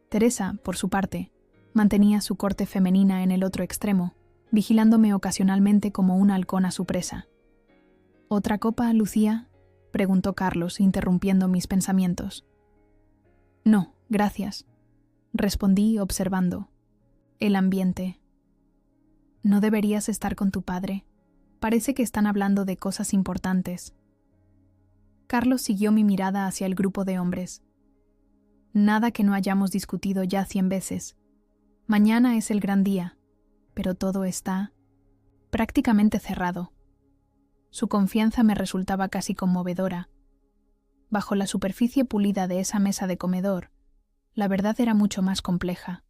Teresa, por su parte, mantenía su corte femenina en el otro extremo, vigilándome ocasionalmente como una halcón a su presa. ¿Otra copa, Lucía?, preguntó Carlos, interrumpiendo mis pensamientos. No, gracias, respondí observando. El ambiente. No deberías estar con tu padre. Parece que están hablando de cosas importantes. Carlos siguió mi mirada hacia el grupo de hombres. Nada que no hayamos discutido ya 100 veces. Mañana es el gran día, pero todo está prácticamente cerrado. Su confianza me resultaba casi conmovedora. Bajo la superficie pulida de esa mesa de comedor, la verdad era mucho más compleja.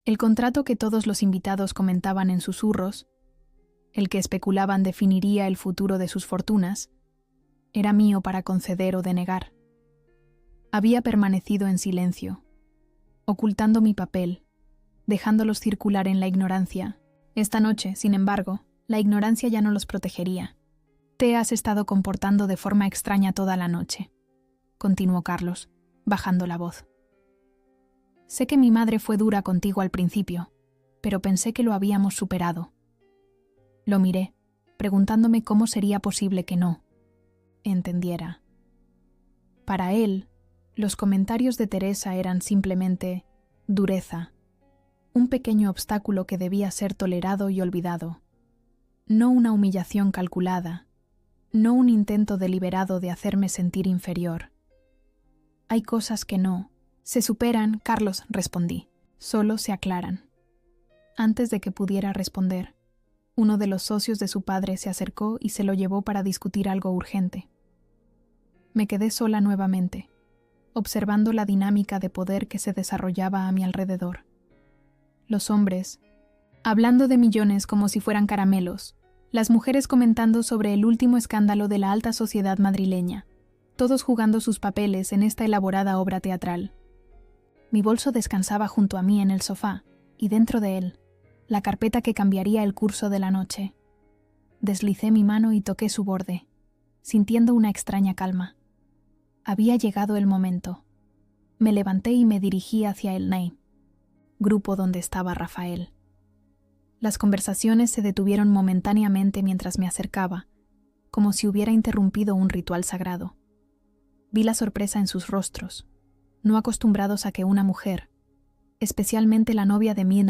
El contrato que todos los invitados comentaban en susurros, el que especulaban definiría el futuro de sus fortunas, era mío para conceder o denegar. Había permanecido en silencio, ocultando mi papel, dejándolos circular en la ignorancia. Esta noche, sin embargo, la ignorancia ya no los protegería. Te has estado comportando de forma extraña toda la noche, continuó Carlos, bajando la voz. Sé que mi madre fue dura contigo al principio, pero pensé que lo habíamos superado. Lo miré, preguntándome cómo sería posible que no entendiera. Para él, los comentarios de Teresa eran simplemente dureza, un pequeño obstáculo que debía ser tolerado y olvidado, no una humillación calculada, no un intento deliberado de hacerme sentir inferior. Hay cosas que no se superan, Carlos, respondí, solo se aclaran. Antes de que pudiera responder, uno de los socios de su padre se acercó y se lo llevó para discutir algo urgente. Me quedé sola nuevamente, observando la dinámica de poder que se desarrollaba a mi alrededor. Los hombres, hablando de millones como si fueran caramelos, las mujeres comentando sobre el último escándalo de la alta sociedad madrileña, todos jugando sus papeles en esta elaborada obra teatral. Mi bolso descansaba junto a mí en el sofá, y dentro de él, la carpeta que cambiaría el curso de la noche. Deslicé mi mano y toqué su borde, sintiendo una extraña calma. Había llegado el momento. Me levanté y me dirigí hacia el NEI, grupo donde estaba Rafael. Las conversaciones se detuvieron momentáneamente mientras me acercaba, como si hubiera interrumpido un ritual sagrado. Vi la sorpresa en sus rostros, no acostumbrados a que una mujer, especialmente la novia de mi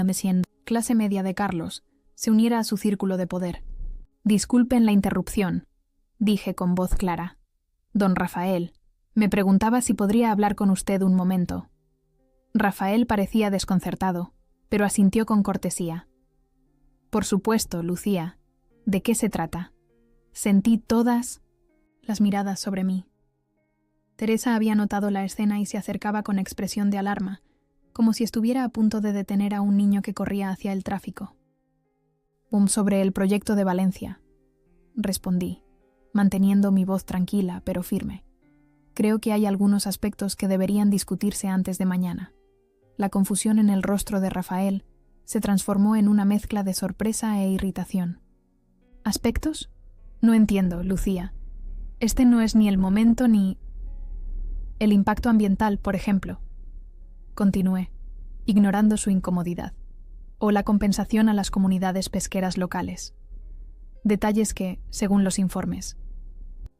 clase media de Carlos, se uniera a su círculo de poder. Disculpen la interrupción, dije con voz clara. Don Rafael, me preguntaba si podría hablar con usted un momento. Rafael parecía desconcertado, pero asintió con cortesía. Por supuesto, Lucía. ¿De qué se trata? Sentí todas las miradas sobre mí. Teresa había notado la escena y se acercaba con expresión de alarma, como si estuviera a punto de detener a un niño que corría hacia el tráfico. Sobre el proyecto de Valencia, respondí, manteniendo mi voz tranquila pero firme. Creo que hay algunos aspectos que deberían discutirse antes de mañana. La confusión en el rostro de Rafael se transformó en una mezcla de sorpresa e irritación. ¿Aspectos? No entiendo, Lucía. Este no es ni el momento ni... El impacto ambiental, por ejemplo. Continué, ignorando su incomodidad. O la compensación a las comunidades pesqueras locales. Detalles que, según los informes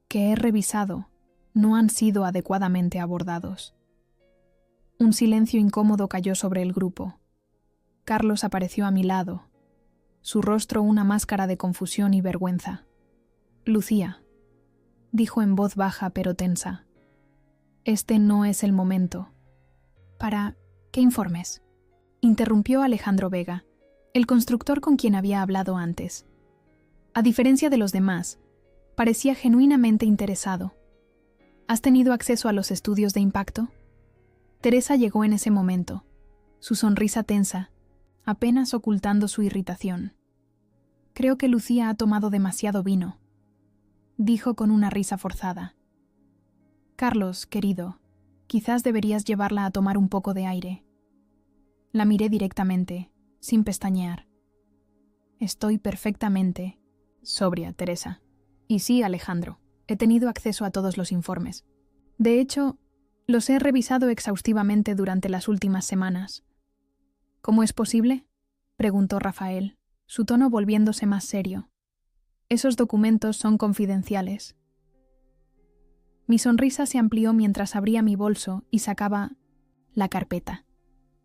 que he revisado, no han sido adecuadamente abordados. Un silencio incómodo cayó sobre el grupo. Carlos apareció a mi lado, su rostro una máscara de confusión y vergüenza. Lucía, dijo en voz baja pero tensa. Este no es el momento. ¿Para qué informes? Interrumpió Alejandro Vega, el constructor con quien había hablado antes. A diferencia de los demás, parecía genuinamente interesado. ¿Has tenido acceso a los estudios de impacto? Teresa llegó en ese momento, su sonrisa tensa, apenas ocultando su irritación. Creo que Lucía ha tomado demasiado vino, dijo con una risa forzada. Carlos, querido, quizás deberías llevarla a tomar un poco de aire. La miré directamente, sin pestañear. Estoy perfectamente sobria, Teresa. Y sí, Alejandro. He tenido acceso a todos los informes. De hecho, los he revisado exhaustivamente durante las últimas semanas. ¿Cómo es posible?, preguntó Rafael, su tono volviéndose más serio. Esos documentos son confidenciales. Mi sonrisa se amplió mientras abría mi bolso y sacaba la carpeta.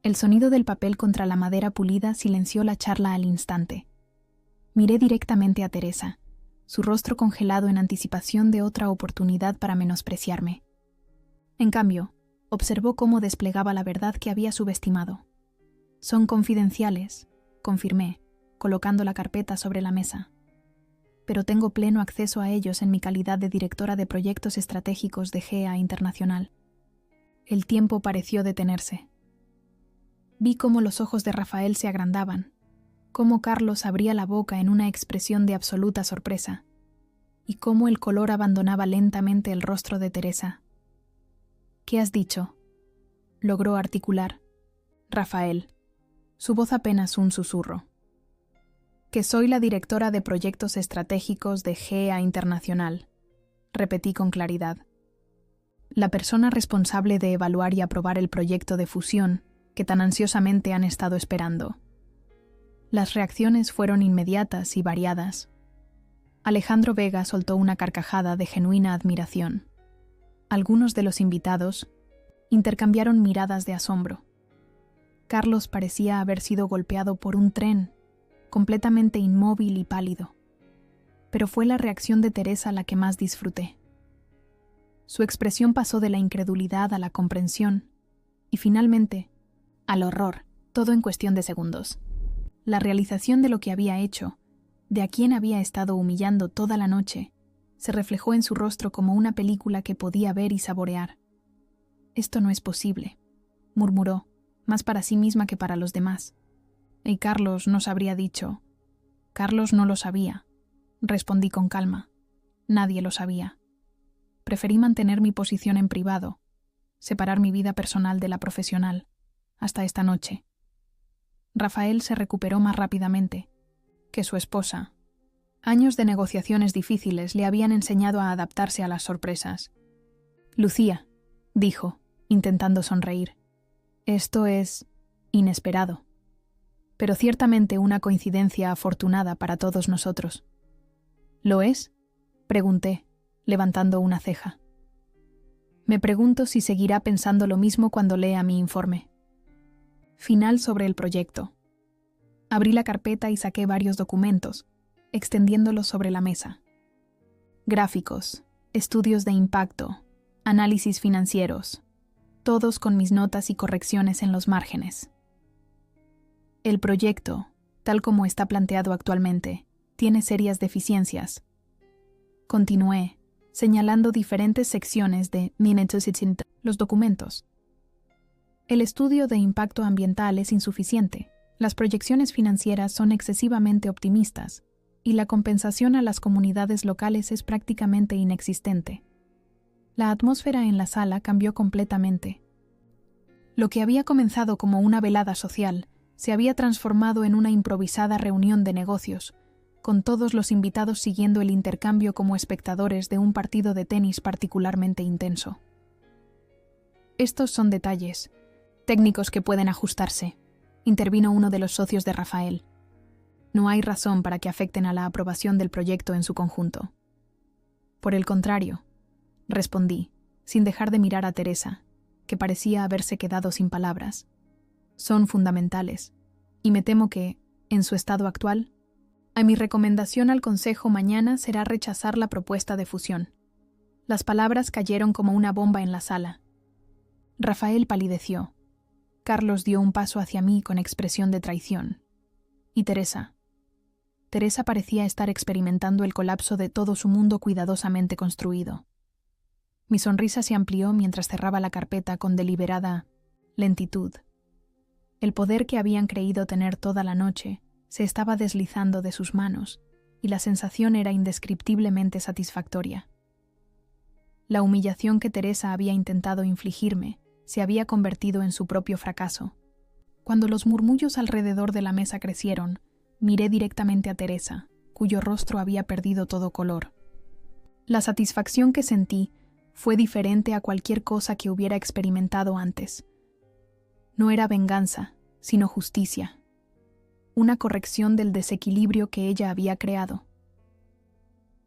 El sonido del papel contra la madera pulida silenció la charla al instante. Miré directamente a Teresa, su rostro congelado en anticipación de otra oportunidad para menospreciarme. En cambio, observó cómo desplegaba la verdad que había subestimado. Son confidenciales, confirmé, colocando la carpeta sobre la mesa. Pero tengo pleno acceso a ellos en mi calidad de directora de proyectos estratégicos de GEA Internacional. El tiempo pareció detenerse. Vi cómo los ojos de Rafael se agrandaban, cómo Carlos abría la boca en una expresión de absoluta sorpresa, y cómo el color abandonaba lentamente el rostro de Teresa. ¿Qué has dicho?, logró articular Rafael, su voz apenas un susurro. Que soy la directora de proyectos estratégicos de GEA Internacional, repetí con claridad. La persona responsable de evaluar y aprobar el proyecto de fusión que tan ansiosamente han estado esperando. Las reacciones fueron inmediatas y variadas. Alejandro Vega soltó una carcajada de genuina admiración. Algunos de los invitados intercambiaron miradas de asombro. Carlos parecía haber sido golpeado por un tren, completamente inmóvil y pálido. Pero fue la reacción de Teresa la que más disfruté. Su expresión pasó de la incredulidad a la comprensión y finalmente al horror, todo en cuestión de segundos. La realización de lo que había hecho, de a quien había estado humillando toda la noche, se reflejó en su rostro como una película que podía ver y saborear. «Esto no es posible», murmuró, más para sí misma que para los demás. Y Carlos nos habría dicho. Carlos no lo sabía, respondí con calma. Nadie lo sabía. Preferí mantener mi posición en privado, separar mi vida personal de la profesional, hasta esta noche. Rafael se recuperó más rápidamente que su esposa. Años de negociaciones difíciles le habían enseñado a adaptarse a las sorpresas. «Lucía», dijo, intentando sonreír, «esto es inesperado, pero ciertamente una coincidencia afortunada para todos nosotros». «¿Lo es?», pregunté, levantando una ceja. Me pregunto si seguirá pensando lo mismo cuando lea mi informe. Final sobre el proyecto. Abrí la carpeta y saqué varios documentos, extendiéndolos sobre la mesa. Gráficos, estudios de impacto, análisis financieros, todos con mis notas y correcciones en los márgenes. El proyecto, tal como está planteado actualmente, tiene serias deficiencias. Continué, señalando diferentes secciones de los documentos. El estudio de impacto ambiental es insuficiente, las proyecciones financieras son excesivamente optimistas y la compensación a las comunidades locales es prácticamente inexistente. La atmósfera en la sala cambió completamente. Lo que había comenzado como una velada social se había transformado en una improvisada reunión de negocios, con todos los invitados siguiendo el intercambio como espectadores de un partido de tenis particularmente intenso. Estos son detalles, técnicos que pueden ajustarse, intervino uno de los socios de Rafael. No hay razón para que afecten a la aprobación del proyecto en su conjunto. Por el contrario, respondí, sin dejar de mirar a Teresa, que parecía haberse quedado sin palabras. Son fundamentales, y me temo que, en su estado actual, mi recomendación al Consejo mañana será rechazar la propuesta de fusión. Las palabras cayeron como una bomba en la sala. Rafael palideció. Carlos dio un paso hacia mí con expresión de traición. Y Teresa. Teresa parecía estar experimentando el colapso de todo su mundo cuidadosamente construido. Mi sonrisa se amplió mientras cerraba la carpeta con deliberada lentitud. El poder que habían creído tener toda la noche se estaba deslizando de sus manos, y la sensación era indescriptiblemente satisfactoria. La humillación que Teresa había intentado infligirme se había convertido en su propio fracaso. Cuando los murmullos alrededor de la mesa crecieron, miré directamente a Teresa, cuyo rostro había perdido todo color. La satisfacción que sentí fue diferente a cualquier cosa que hubiera experimentado antes. No era venganza, sino justicia. Una corrección del desequilibrio que ella había creado.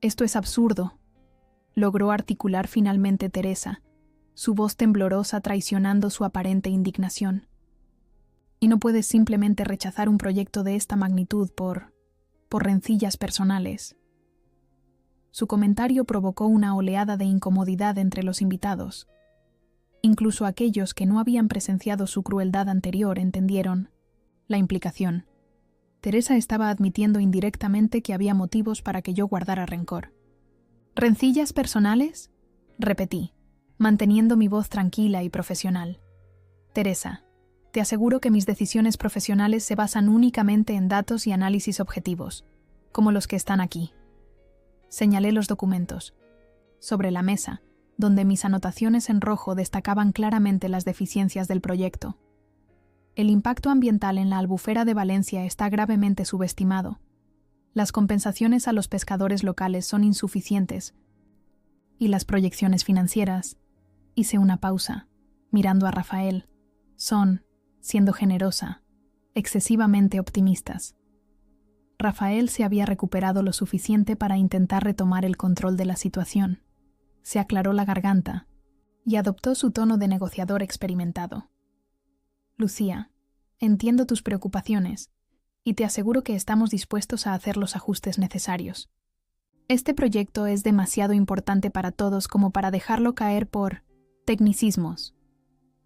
«Esto es absurdo», logró articular finalmente Teresa, su voz temblorosa traicionando su aparente indignación. «Y no puedes simplemente rechazar un proyecto de esta magnitud por rencillas personales». Su comentario provocó una oleada de incomodidad entre los invitados. Incluso aquellos que no habían presenciado su crueldad anterior entendieron la implicación. Teresa estaba admitiendo indirectamente que había motivos para que yo guardara rencor. «¿Rencillas personales?», repetí, manteniendo mi voz tranquila y profesional. «Teresa, te aseguro que mis decisiones profesionales se basan únicamente en datos y análisis objetivos, como los que están aquí». Señalé los documentos. Sobre la mesa, donde mis anotaciones en rojo destacaban claramente las deficiencias del proyecto. El impacto ambiental en la Albufera de Valencia está gravemente subestimado, Las compensaciones a los pescadores locales son insuficientes y las proyecciones financieras, hice una pausa, mirando a Rafael, son, siendo generosa, excesivamente optimistas. Rafael se había recuperado lo suficiente para intentar retomar el control de la situación. Se aclaró la garganta y adoptó su tono de negociador experimentado. Lucía, entiendo tus preocupaciones y te aseguro que estamos dispuestos a hacer los ajustes necesarios. Este proyecto es demasiado importante para todos como para dejarlo caer por tecnicismos.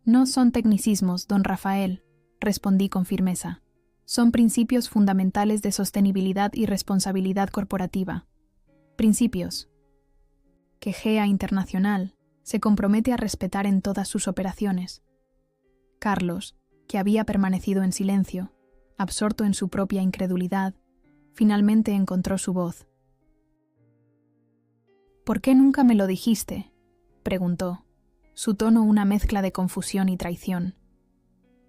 No son tecnicismos, don Rafael, respondí con firmeza. Son principios fundamentales de sostenibilidad y responsabilidad corporativa. Principios que GEA Internacional se compromete a respetar en todas sus operaciones. Carlos, que había permanecido en silencio, absorto en su propia incredulidad, finalmente encontró su voz. «¿Por qué nunca me lo dijiste?», preguntó, su tono una mezcla de confusión y traición.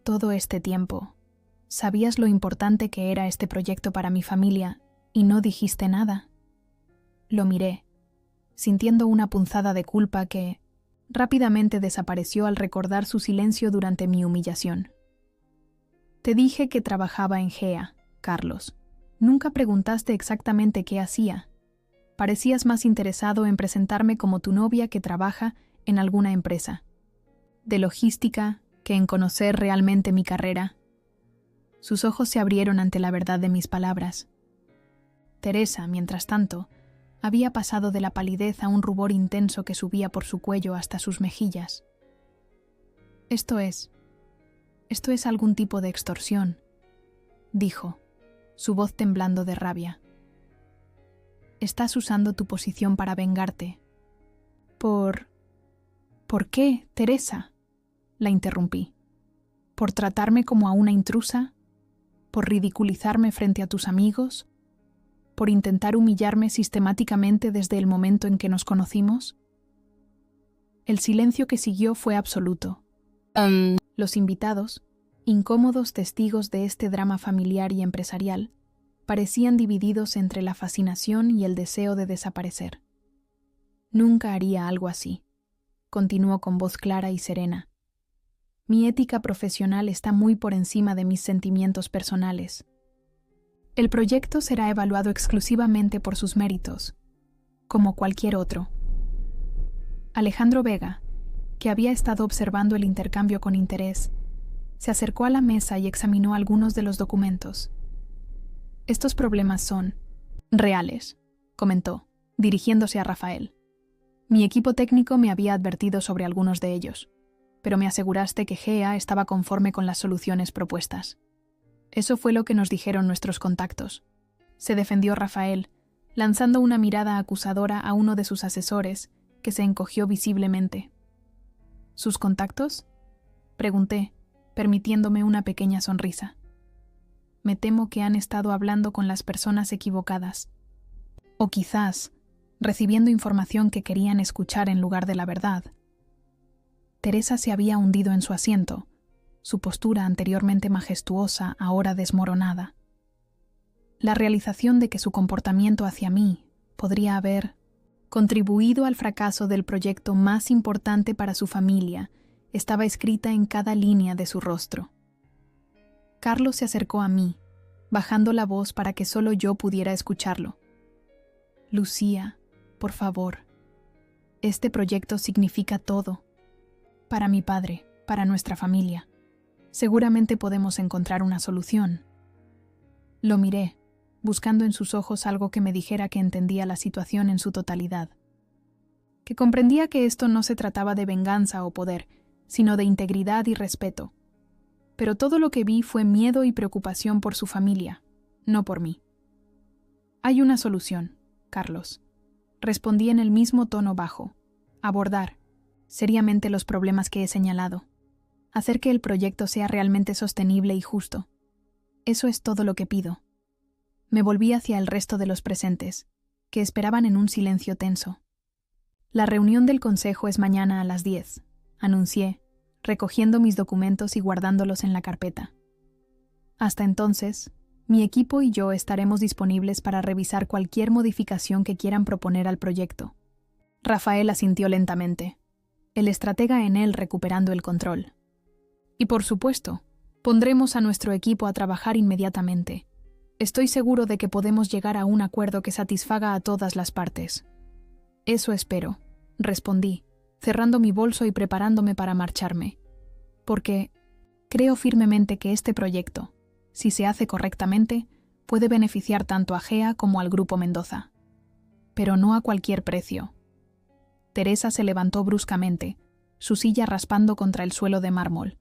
«Todo este tiempo, sabías lo importante que era este proyecto para mi familia y no dijiste nada». Lo miré, sintiendo una punzada de culpa que rápidamente desapareció al recordar su silencio durante mi humillación. «Te dije que trabajaba en GEA, Carlos. Nunca preguntaste exactamente qué hacía. Parecías más interesado en presentarme como tu novia que trabaja en alguna empresa de logística que en conocer realmente mi carrera». Sus ojos se abrieron ante la verdad de mis palabras. Teresa, mientras tanto, había pasado de la palidez a un rubor intenso que subía por su cuello hasta sus mejillas. Esto es algún tipo de extorsión», dijo, su voz temblando de rabia. «Estás usando tu posición para vengarte». ¿Por qué, Teresa?», la interrumpí. «¿Por tratarme como a una intrusa? ¿Por ridiculizarme frente a tus amigos? ¿Por intentar humillarme sistemáticamente desde el momento en que nos conocimos?». El silencio que siguió fue absoluto. Los invitados, incómodos testigos de este drama familiar y empresarial, parecían divididos entre la fascinación y el deseo de desaparecer. «Nunca haría algo así», continuó con voz clara y serena. «Mi ética profesional está muy por encima de mis sentimientos personales. El proyecto será evaluado exclusivamente por sus méritos, como cualquier otro». Alejandro Vega, que había estado observando el intercambio con interés, se acercó a la mesa y examinó algunos de los documentos. «Estos problemas son reales», comentó, dirigiéndose a Rafael. «Mi equipo técnico me había advertido sobre algunos de ellos, pero me aseguraste que GEA estaba conforme con las soluciones propuestas». «Eso fue lo que nos dijeron nuestros contactos», se defendió Rafael, lanzando una mirada acusadora a uno de sus asesores, que se encogió visiblemente. «¿Sus contactos?», pregunté, permitiéndome una pequeña sonrisa. «Me temo que han estado hablando con las personas equivocadas. O quizás recibiendo información que querían escuchar en lugar de la verdad». Teresa se había hundido en su asiento, su postura anteriormente majestuosa, ahora desmoronada. La realización de que su comportamiento hacia mí podría haber contribuido al fracaso del proyecto más importante para su familia estaba escrita en cada línea de su rostro. Carlos se acercó a mí, bajando la voz para que solo yo pudiera escucharlo. «Lucía, por favor. Este proyecto significa todo. Para mi padre, para nuestra familia. Seguramente podemos encontrar una solución». Lo miré, buscando en sus ojos algo que me dijera que entendía la situación en su totalidad. Que comprendía que esto no se trataba de venganza o poder, sino de integridad y respeto. Pero todo lo que vi fue miedo y preocupación por su familia, no por mí. «Hay una solución, Carlos», respondí en el mismo tono bajo. «Abordar seriamente los problemas que he señalado. Hacer que el proyecto sea realmente sostenible y justo. Eso es todo lo que pido». Me volví hacia el resto de los presentes, que esperaban en un silencio tenso. «La reunión del consejo es mañana a las 10», anuncié, recogiendo mis documentos y guardándolos en la carpeta. «Hasta entonces, Mi equipo y yo estaremos disponibles para revisar cualquier modificación que quieran proponer al proyecto. Rafael asintió lentamente, el estratega en él recuperando el control. Y por supuesto, pondremos a nuestro equipo a trabajar inmediatamente. Estoy seguro de que podemos llegar a un acuerdo que satisfaga a todas las partes. Eso espero, respondí, cerrando mi bolso y preparándome para marcharme. Porque creo firmemente que este proyecto, si se hace correctamente, puede beneficiar tanto a Gea como al Grupo Mendoza. Pero no a cualquier precio. Teresa se levantó bruscamente, su silla raspando contra el suelo de mármol.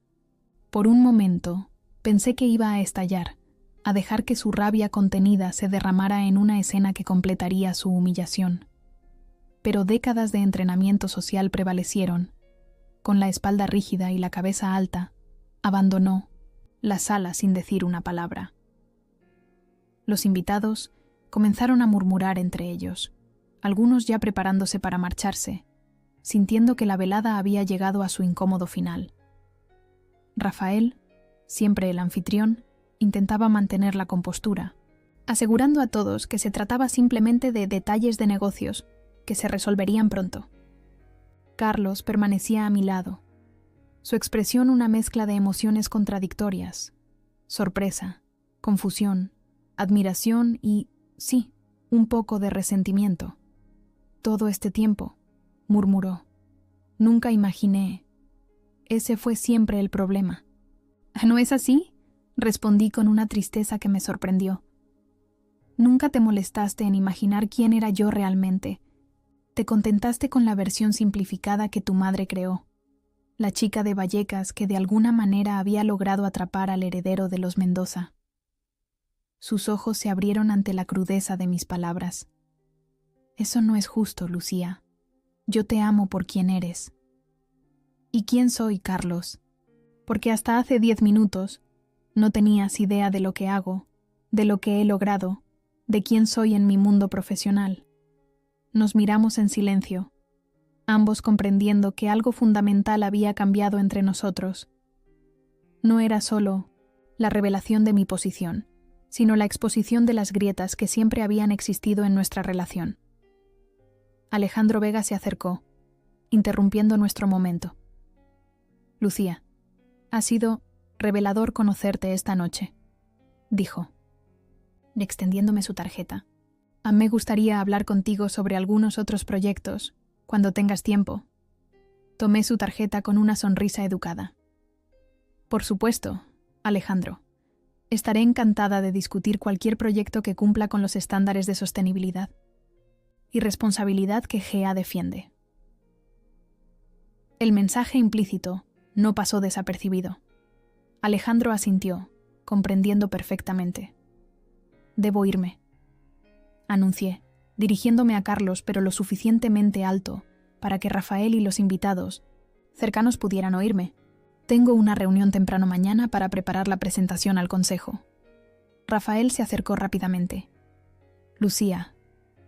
Por un momento, pensé que iba a estallar, a dejar que su rabia contenida se derramara en una escena que completaría su humillación. Pero décadas de entrenamiento social prevalecieron. Con la espalda rígida y la cabeza alta, abandonó la sala sin decir una palabra. Los invitados comenzaron a murmurar entre ellos, algunos ya preparándose para marcharse, sintiendo que la velada había llegado a su incómodo final. Rafael, siempre el anfitrión, intentaba mantener la compostura, asegurando a todos que se trataba simplemente de detalles de negocios que se resolverían pronto. Carlos permanecía a mi lado, su expresión una mezcla de emociones contradictorias, sorpresa, confusión, admiración y, sí, un poco de resentimiento. Todo este tiempo, murmuró, nunca imaginé. Ese fue siempre el problema. ¿No es así?, respondí con una tristeza que me sorprendió. Nunca te molestaste en imaginar quién era yo realmente. Te contentaste con la versión simplificada que tu madre creó, la chica de Vallecas que de alguna manera había logrado atrapar al heredero de los Mendoza. Sus ojos se abrieron ante la crudeza de mis palabras. Eso no es justo, Lucía. Yo te amo por quien eres. ¿Y quién soy, Carlos? Porque hasta hace 10 minutos no tenías idea de lo que hago, de lo que he logrado, de quién soy en mi mundo profesional. Nos miramos en silencio, ambos comprendiendo que algo fundamental había cambiado entre nosotros. No era solo la revelación de mi posición, sino la exposición de las grietas que siempre habían existido en nuestra relación. Alejandro Vega se acercó, interrumpiendo nuestro momento. Lucía, ha sido revelador conocerte esta noche, dijo, extendiéndome su tarjeta. Me gustaría hablar contigo sobre algunos otros proyectos, cuando tengas tiempo. Tomé su tarjeta con una sonrisa educada. Por supuesto, Alejandro. Estaré encantada de discutir cualquier proyecto que cumpla con los estándares de sostenibilidad y responsabilidad que GEA defiende. El mensaje implícito no pasó desapercibido. Alejandro asintió, comprendiendo perfectamente. Debo irme, anuncié, dirigiéndome a Carlos, pero lo suficientemente alto para que Rafael y los invitados cercanos pudieran oírme. Tengo una reunión temprano mañana para preparar la presentación al consejo. Rafael se acercó rápidamente. Lucía,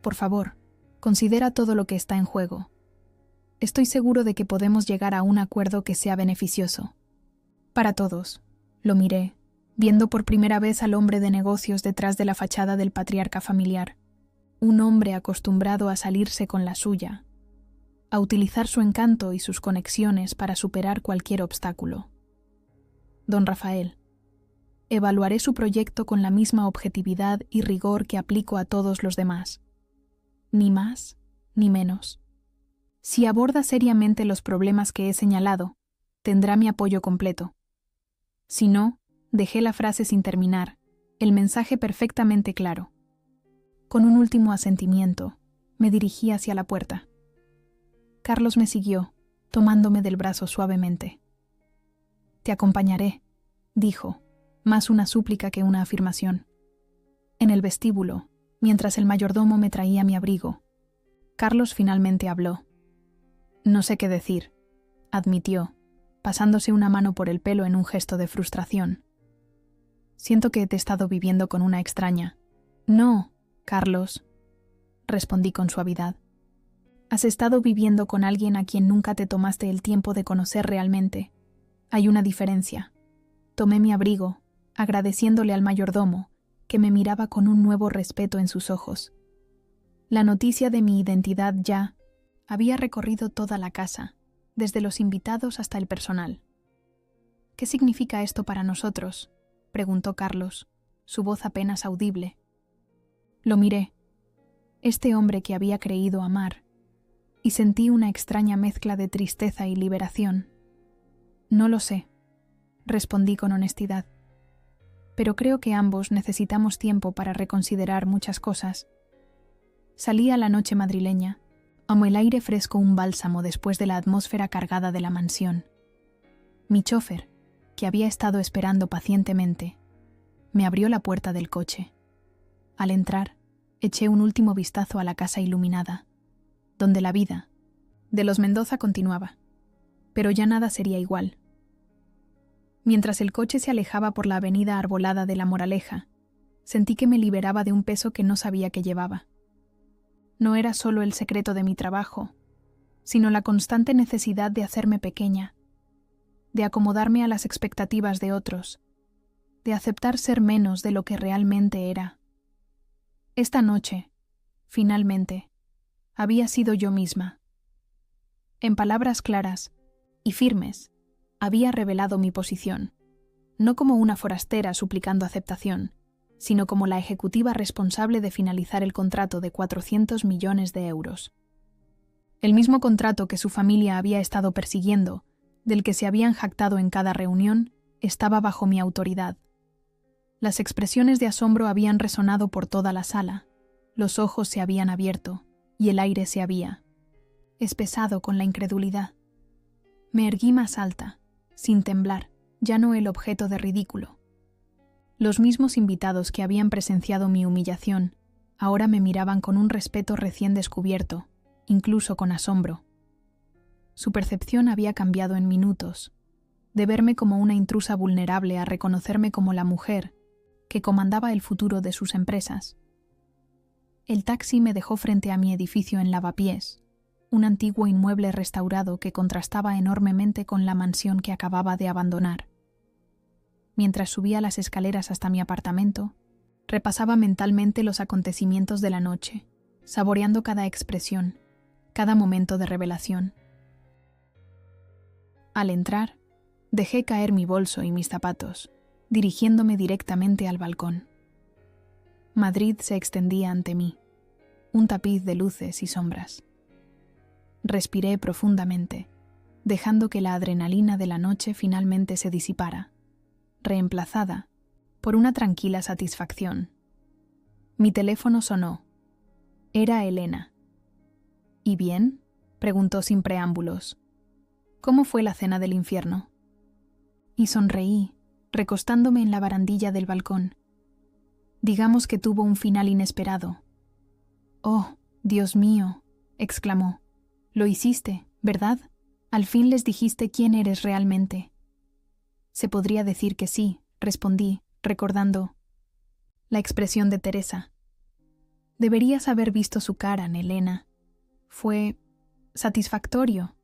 por favor, considera todo lo que está en juego. Estoy seguro de que podemos llegar a un acuerdo que sea beneficioso. Para todos. Lo miré, viendo por primera vez al hombre de negocios detrás de la fachada del patriarca familiar. Un hombre acostumbrado a salirse con la suya, a utilizar su encanto y sus conexiones para superar cualquier obstáculo. Don Rafael, evaluaré su proyecto con la misma objetividad y rigor que aplico a todos los demás. Ni más, ni menos. Si aborda seriamente los problemas que he señalado, tendrá mi apoyo completo. Si no, dejé la frase sin terminar, el mensaje perfectamente claro. Con un último asentimiento, me dirigí hacia la puerta. Carlos me siguió, tomándome del brazo suavemente. Te acompañaré, dijo, más una súplica que una afirmación. En el vestíbulo, mientras el mayordomo me traía mi abrigo, Carlos finalmente habló. No sé qué decir, admitió, pasándose una mano por el pelo en un gesto de frustración. Siento que te he estado viviendo con una extraña. No, Carlos, respondí con suavidad. Has estado viviendo con alguien a quien nunca te tomaste el tiempo de conocer realmente. Hay una diferencia. Tomé mi abrigo, agradeciéndole al mayordomo, que me miraba con un nuevo respeto en sus ojos. La noticia de mi identidad ya había recorrido toda la casa, desde los invitados hasta el personal. «¿Qué significa esto para nosotros?», preguntó Carlos, su voz apenas audible. Lo miré, este hombre que había creído amar, y sentí una extraña mezcla de tristeza y liberación. «No lo sé», respondí con honestidad, «pero creo que ambos necesitamos tiempo para reconsiderar muchas cosas». Salí a la noche madrileña, como el aire fresco un bálsamo después de la atmósfera cargada de la mansión. Mi chófer, que había estado esperando pacientemente, me abrió la puerta del coche. Al entrar, eché un último vistazo a la casa iluminada, donde la vida de los Mendoza continuaba, pero ya nada sería igual. Mientras el coche se alejaba por la avenida arbolada de La Moraleja, sentí que me liberaba de un peso que no sabía que llevaba. No era solo el secreto de mi trabajo, sino la constante necesidad de hacerme pequeña, de acomodarme a las expectativas de otros, de aceptar ser menos de lo que realmente era. Esta noche, finalmente, había sido yo misma. En palabras claras y firmes, había revelado mi posición, no como una forastera suplicando aceptación, sino como la ejecutiva responsable de finalizar el contrato de 400 millones de euros. El mismo contrato que su familia había estado persiguiendo, del que se habían jactado en cada reunión, estaba bajo mi autoridad. Las expresiones de asombro habían resonado por toda la sala, los ojos se habían abierto y el aire se había espesado con la incredulidad. Me erguí más alta, sin temblar, ya no el objeto de ridículo. Los mismos invitados que habían presenciado mi humillación ahora me miraban con un respeto recién descubierto, incluso con asombro. Su percepción había cambiado en minutos, de verme como una intrusa vulnerable a reconocerme como la mujer que comandaba el futuro de sus empresas. El taxi me dejó frente a mi edificio en Lavapiés, un antiguo inmueble restaurado que contrastaba enormemente con la mansión que acababa de abandonar. Mientras subía las escaleras hasta mi apartamento, repasaba mentalmente los acontecimientos de la noche, saboreando cada expresión, cada momento de revelación. Al entrar, dejé caer mi bolso y mis zapatos, dirigiéndome directamente al balcón. Madrid se extendía ante mí, un tapiz de luces y sombras. Respiré profundamente, dejando que la adrenalina de la noche finalmente se disipara, reemplazada por una tranquila satisfacción. Mi teléfono sonó. Era Elena. «¿Y bien?», preguntó sin preámbulos. «¿Cómo fue la cena del infierno?». Y sonreí, recostándome en la barandilla del balcón. Digamos que tuvo un final inesperado. «Oh, Dios mío», exclamó. «Lo hiciste, ¿verdad? Al fin les dijiste quién eres realmente». «Se podría decir que sí», respondí, recordando la expresión de Teresa. «Deberías haber visto su cara, Elena. Fue satisfactorio.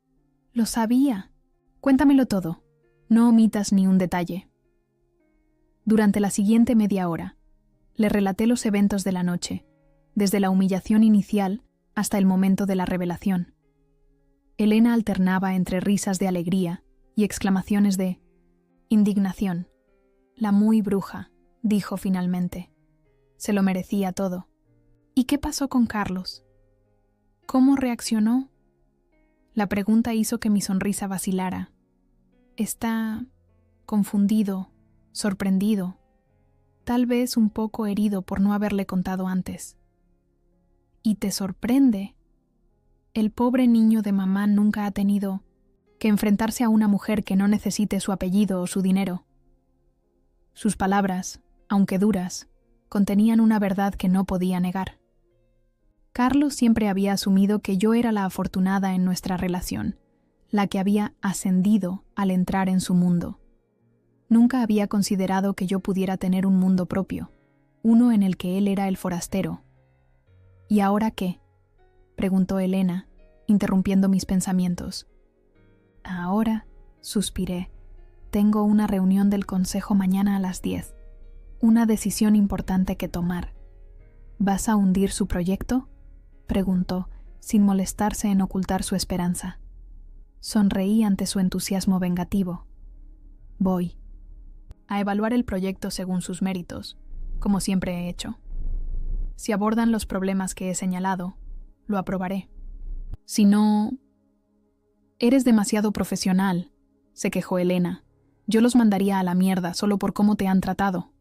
Lo sabía. Cuéntamelo todo. No omitas ni un detalle». Durante la siguiente media hora, le relaté los eventos de la noche, desde la humillación inicial hasta el momento de la revelación. Elena alternaba entre risas de alegría y exclamaciones de indignación. «La muy bruja», dijo finalmente. Se lo merecía todo. «¿Y qué pasó con Carlos? ¿Cómo reaccionó?». La pregunta hizo que mi sonrisa vacilara. «Está confundido, sorprendido, tal vez un poco herido por no haberle contado antes». «¿Y te sorprende? El pobre niño de mamá nunca ha tenido que enfrentarse a una mujer que no necesite su apellido o su dinero». Sus palabras, aunque duras, contenían una verdad que no podía negar. Carlos siempre había asumido que yo era la afortunada en nuestra relación, la que había ascendido al entrar en su mundo. Nunca había considerado que yo pudiera tener un mundo propio, uno en el que él era el forastero. «¿Y ahora qué?», preguntó Elena, interrumpiendo mis pensamientos. «Ahora», suspiré, «tengo una reunión del consejo mañana a las 10. una decisión importante que tomar. ¿Vas a hundir su proyecto?, preguntó, sin molestarse en ocultar su esperanza. Sonreí ante su entusiasmo vengativo. Voy a evaluar el proyecto según sus méritos, como siempre he hecho. Si abordan los problemas que he señalado, lo aprobaré. Si no... Eres demasiado profesional, se quejó Elena. Yo los mandaría a la mierda solo por cómo te han tratado.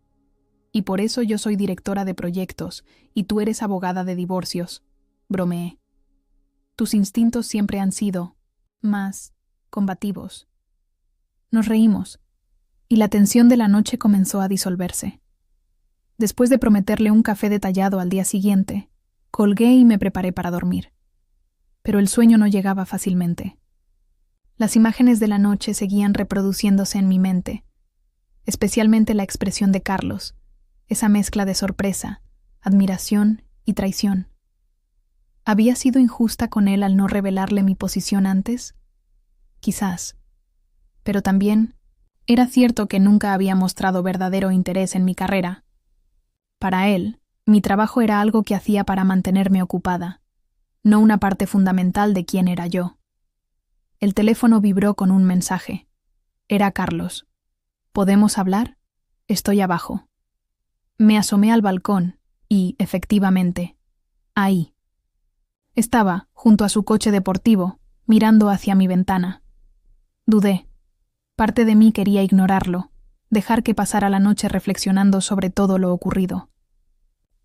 Y por eso yo soy directora de proyectos y tú eres abogada de divorcios, bromeé. Tus instintos siempre han sido más combativos. Nos reímos, y la tensión de la noche comenzó a disolverse. Después de prometerle un café detallado al día siguiente, colgué y me preparé para dormir. Pero el sueño no llegaba fácilmente. Las imágenes de la noche seguían reproduciéndose en mi mente, especialmente la expresión de Carlos, esa mezcla de sorpresa, admiración y traición. ¿Había sido injusta con él al no revelarle mi posición antes? Quizás. Pero también era cierto que nunca había mostrado verdadero interés en mi carrera. Para él, mi trabajo era algo que hacía para mantenerme ocupada, no una parte fundamental de quién era yo. El teléfono vibró con un mensaje. Era Carlos. ¿Podemos hablar? Estoy abajo. Me asomé al balcón y, efectivamente, ahí. Estaba, junto a su coche deportivo, mirando hacia mi ventana. Dudé. Parte de mí quería ignorarlo, dejar que pasara la noche reflexionando sobre todo lo ocurrido.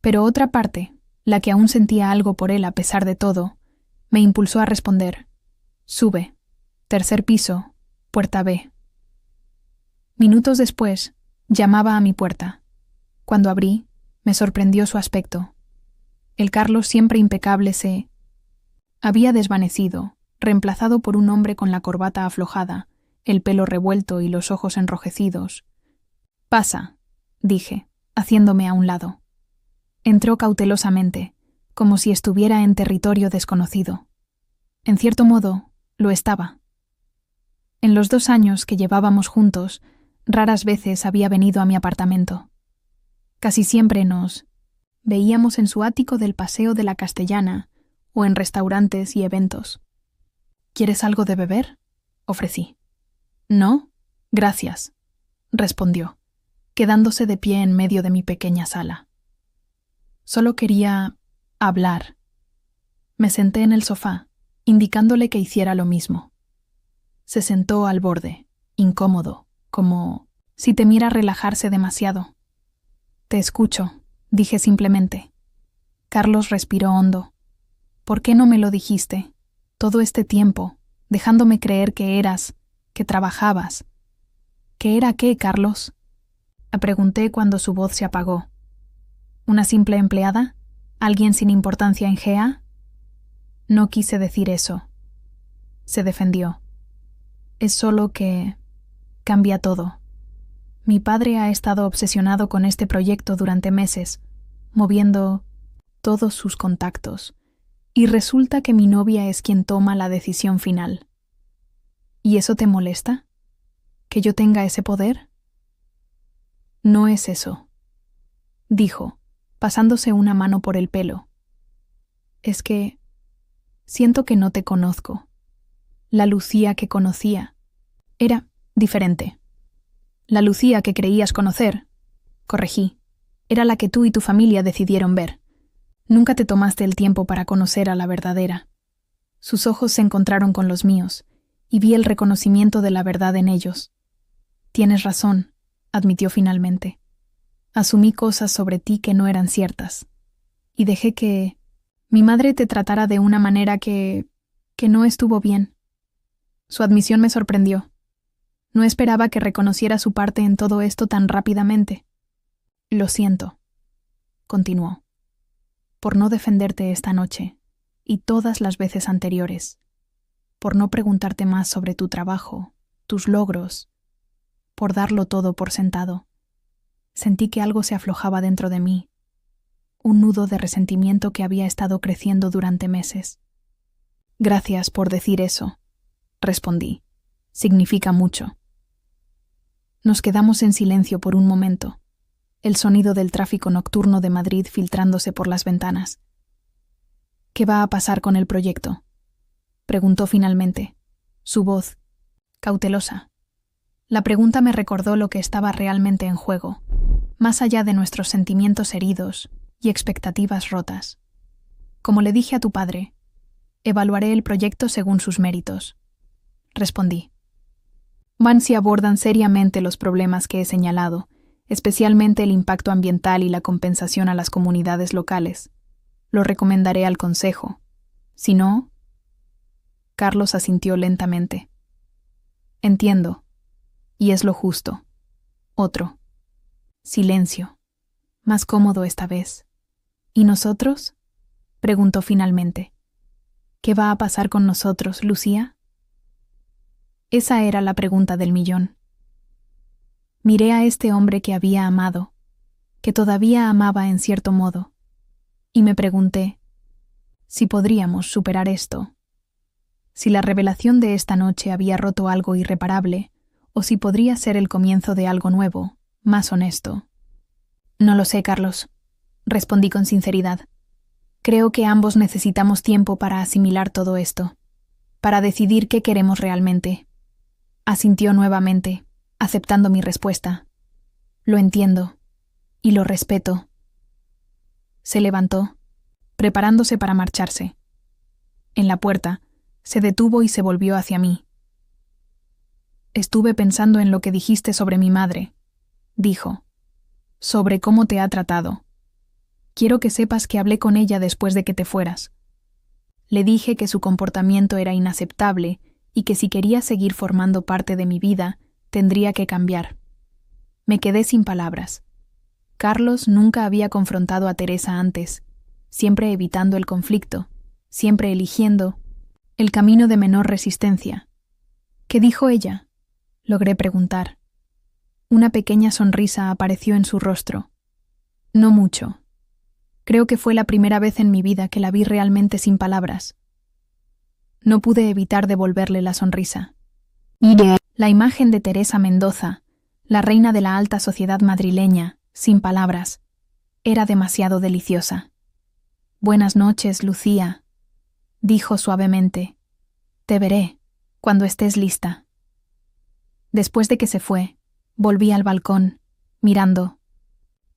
Pero otra parte, la que aún sentía algo por él a pesar de todo, me impulsó a responder. Sube. Tercer piso, puerta B. Minutos después, llamaba a mi puerta. Cuando abrí, me sorprendió su aspecto. El Carlos siempre impecable se había desvanecido, reemplazado por un hombre con la corbata aflojada, el pelo revuelto y los ojos enrojecidos. «Pasa», dije, haciéndome a un lado. Entró cautelosamente, como si estuviera en territorio desconocido. En cierto modo, lo estaba. En los 2 años que llevábamos juntos, raras veces había venido a mi apartamento. Casi siempre nos veíamos en su ático del Paseo de la Castellana o en restaurantes y eventos. ¿Quieres algo de beber?, ofrecí. No, gracias, respondió, quedándose de pie en medio de mi pequeña sala. Solo quería hablar. Me senté en el sofá, indicándole que hiciera lo mismo. Se sentó al borde, incómodo, como si temiera relajarse demasiado. Te escucho, dije simplemente. Carlos respiró hondo. ¿Por qué no me lo dijiste? Todo este tiempo, dejándome creer que eras, que trabajabas. ¿Qué era qué, Carlos?, le pregunté cuando su voz se apagó. ¿Una simple empleada? ¿Alguien sin importancia en GA? No quise decir eso. Se defendió. Es solo que cambia todo. Mi padre ha estado obsesionado con este proyecto durante meses, moviendo todos sus contactos, y resulta que mi novia es quien toma la decisión final. ¿Y eso te molesta? ¿Que yo tenga ese poder? No es eso, dijo, pasándose una mano por el pelo. Es que siento que no te conozco. La Lucía que conocía era diferente. La Lucía que creías conocer, corregí, era la que tú y tu familia decidieron ver. Nunca te tomaste el tiempo para conocer a la verdadera. Sus ojos se encontraron con los míos, y vi el reconocimiento de la verdad en ellos. Tienes razón, admitió finalmente. Asumí cosas sobre ti que no eran ciertas, y dejé que mi madre te tratara de una manera que no estuvo bien. Su admisión me sorprendió. No esperaba que reconociera su parte en todo esto tan rápidamente. Lo siento, continuó, por no defenderte esta noche, y todas las veces anteriores, por no preguntarte más sobre tu trabajo, tus logros, por darlo todo por sentado. Sentí que algo se aflojaba dentro de mí, un nudo de resentimiento que había estado creciendo durante meses. Gracias por decir eso, respondí. Significa mucho. Nos quedamos en silencio por un momento. el sonido del tráfico nocturno de Madrid filtrándose por las ventanas. ¿Qué va a pasar con el proyecto?, preguntó finalmente, su voz cautelosa. La pregunta me recordó lo que estaba realmente en juego, más allá de nuestros sentimientos heridos y expectativas rotas. Como le dije a tu padre, evaluaré el proyecto según sus méritos, respondí. Van si abordan seriamente los problemas que he señalado, especialmente el impacto ambiental y la compensación a las comunidades locales. Lo recomendaré al Consejo. Si no... Carlos asintió lentamente. Entiendo. Y es lo justo. Otro. Silencio. Más cómodo esta vez. ¿Y nosotros?, preguntó finalmente. ¿Qué va a pasar con nosotros, Lucía? Esa era la pregunta del millón. Miré a este hombre que había amado, que todavía amaba en cierto modo, y me pregunté si podríamos superar esto, si la revelación de esta noche había roto algo irreparable, o si podría ser el comienzo de algo nuevo, más honesto. No lo sé, Carlos, respondí con sinceridad. Creo que ambos necesitamos tiempo para asimilar todo esto, para decidir qué queremos realmente. Asintió nuevamente, aceptando mi respuesta. Lo entiendo, y lo respeto. Se levantó, preparándose para marcharse. En la puerta, se detuvo y se volvió hacia mí. Estuve pensando en lo que dijiste sobre mi madre, dijo, sobre cómo te ha tratado. Quiero que sepas que hablé con ella después de que te fueras. Le dije que su comportamiento era inaceptable y que si quería seguir formando parte de mi vida, tendría que cambiar. Me quedé sin palabras. Carlos nunca había confrontado a Teresa antes, siempre evitando el conflicto, siempre eligiendo el camino de menor resistencia. ¿Qué dijo ella?, logré preguntar. Una pequeña sonrisa apareció en su rostro. No mucho. Creo que fue la primera vez en mi vida que la vi realmente sin palabras. No pude evitar devolverle la sonrisa. La imagen de Teresa Mendoza, la reina de la alta sociedad madrileña, sin palabras, era demasiado deliciosa. Buenas noches, Lucía, dijo suavemente. Te veré, cuando estés lista. Después de que se fue, volví al balcón, mirando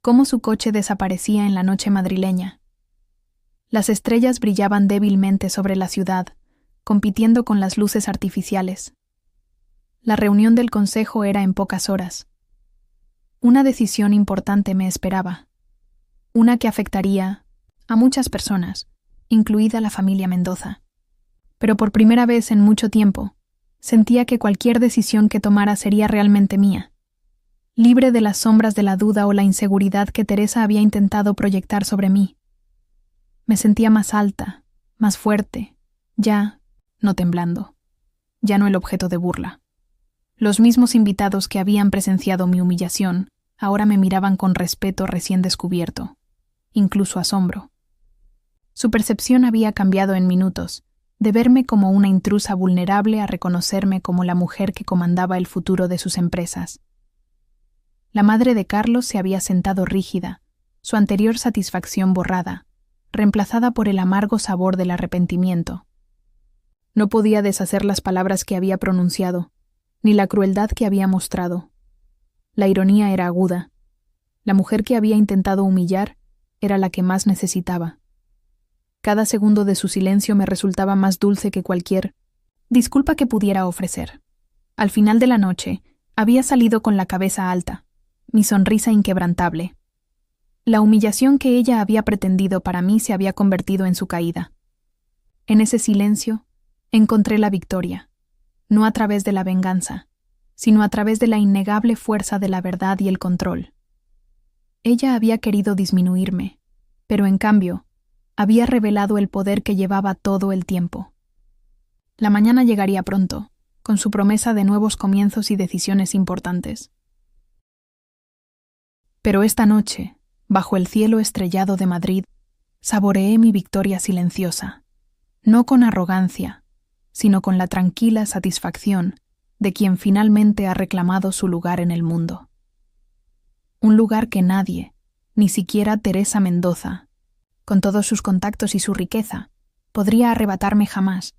cómo su coche desaparecía en la noche madrileña. Las estrellas brillaban débilmente sobre la ciudad, compitiendo con las luces artificiales. La reunión del consejo era en pocas horas. Una decisión importante me esperaba, una que afectaría a muchas personas, incluida la familia Mendoza. Pero por primera vez en mucho tiempo, sentía que cualquier decisión que tomara sería realmente mía, libre de las sombras de la duda o la inseguridad que Teresa había intentado proyectar sobre mí. Me sentía más alta, más fuerte, ya no temblando, ya no el objeto de burla. Los mismos invitados que habían presenciado mi humillación ahora me miraban con respeto recién descubierto, incluso asombro. Su percepción había cambiado en minutos, de verme como una intrusa vulnerable a reconocerme como la mujer que comandaba el futuro de sus empresas. La madre de Carlos se había sentado rígida, su anterior satisfacción borrada, reemplazada por el amargo sabor del arrepentimiento. No podía deshacer las palabras que había pronunciado, ni la crueldad que había mostrado. La ironía era aguda. La mujer que había intentado humillar era la que más necesitaba. Cada segundo de su silencio me resultaba más dulce que cualquier disculpa que pudiera ofrecer. Al final de la noche, había salido con la cabeza alta, mi sonrisa inquebrantable. La humillación que ella había pretendido para mí se había convertido en su caída. En ese silencio, encontré la victoria, no a través de la venganza, sino a través de la innegable fuerza de la verdad y el control. Ella había querido disminuirme, pero en cambio, había revelado el poder que llevaba todo el tiempo. La mañana llegaría pronto, con su promesa de nuevos comienzos y decisiones importantes. Pero esta noche, bajo el cielo estrellado de Madrid, saboreé mi victoria silenciosa, no con arrogancia, sino con la tranquila satisfacción de quien finalmente ha reclamado su lugar en el mundo. Un lugar que nadie, ni siquiera Teresa Mendoza, con todos sus contactos y su riqueza, podría arrebatarme jamás.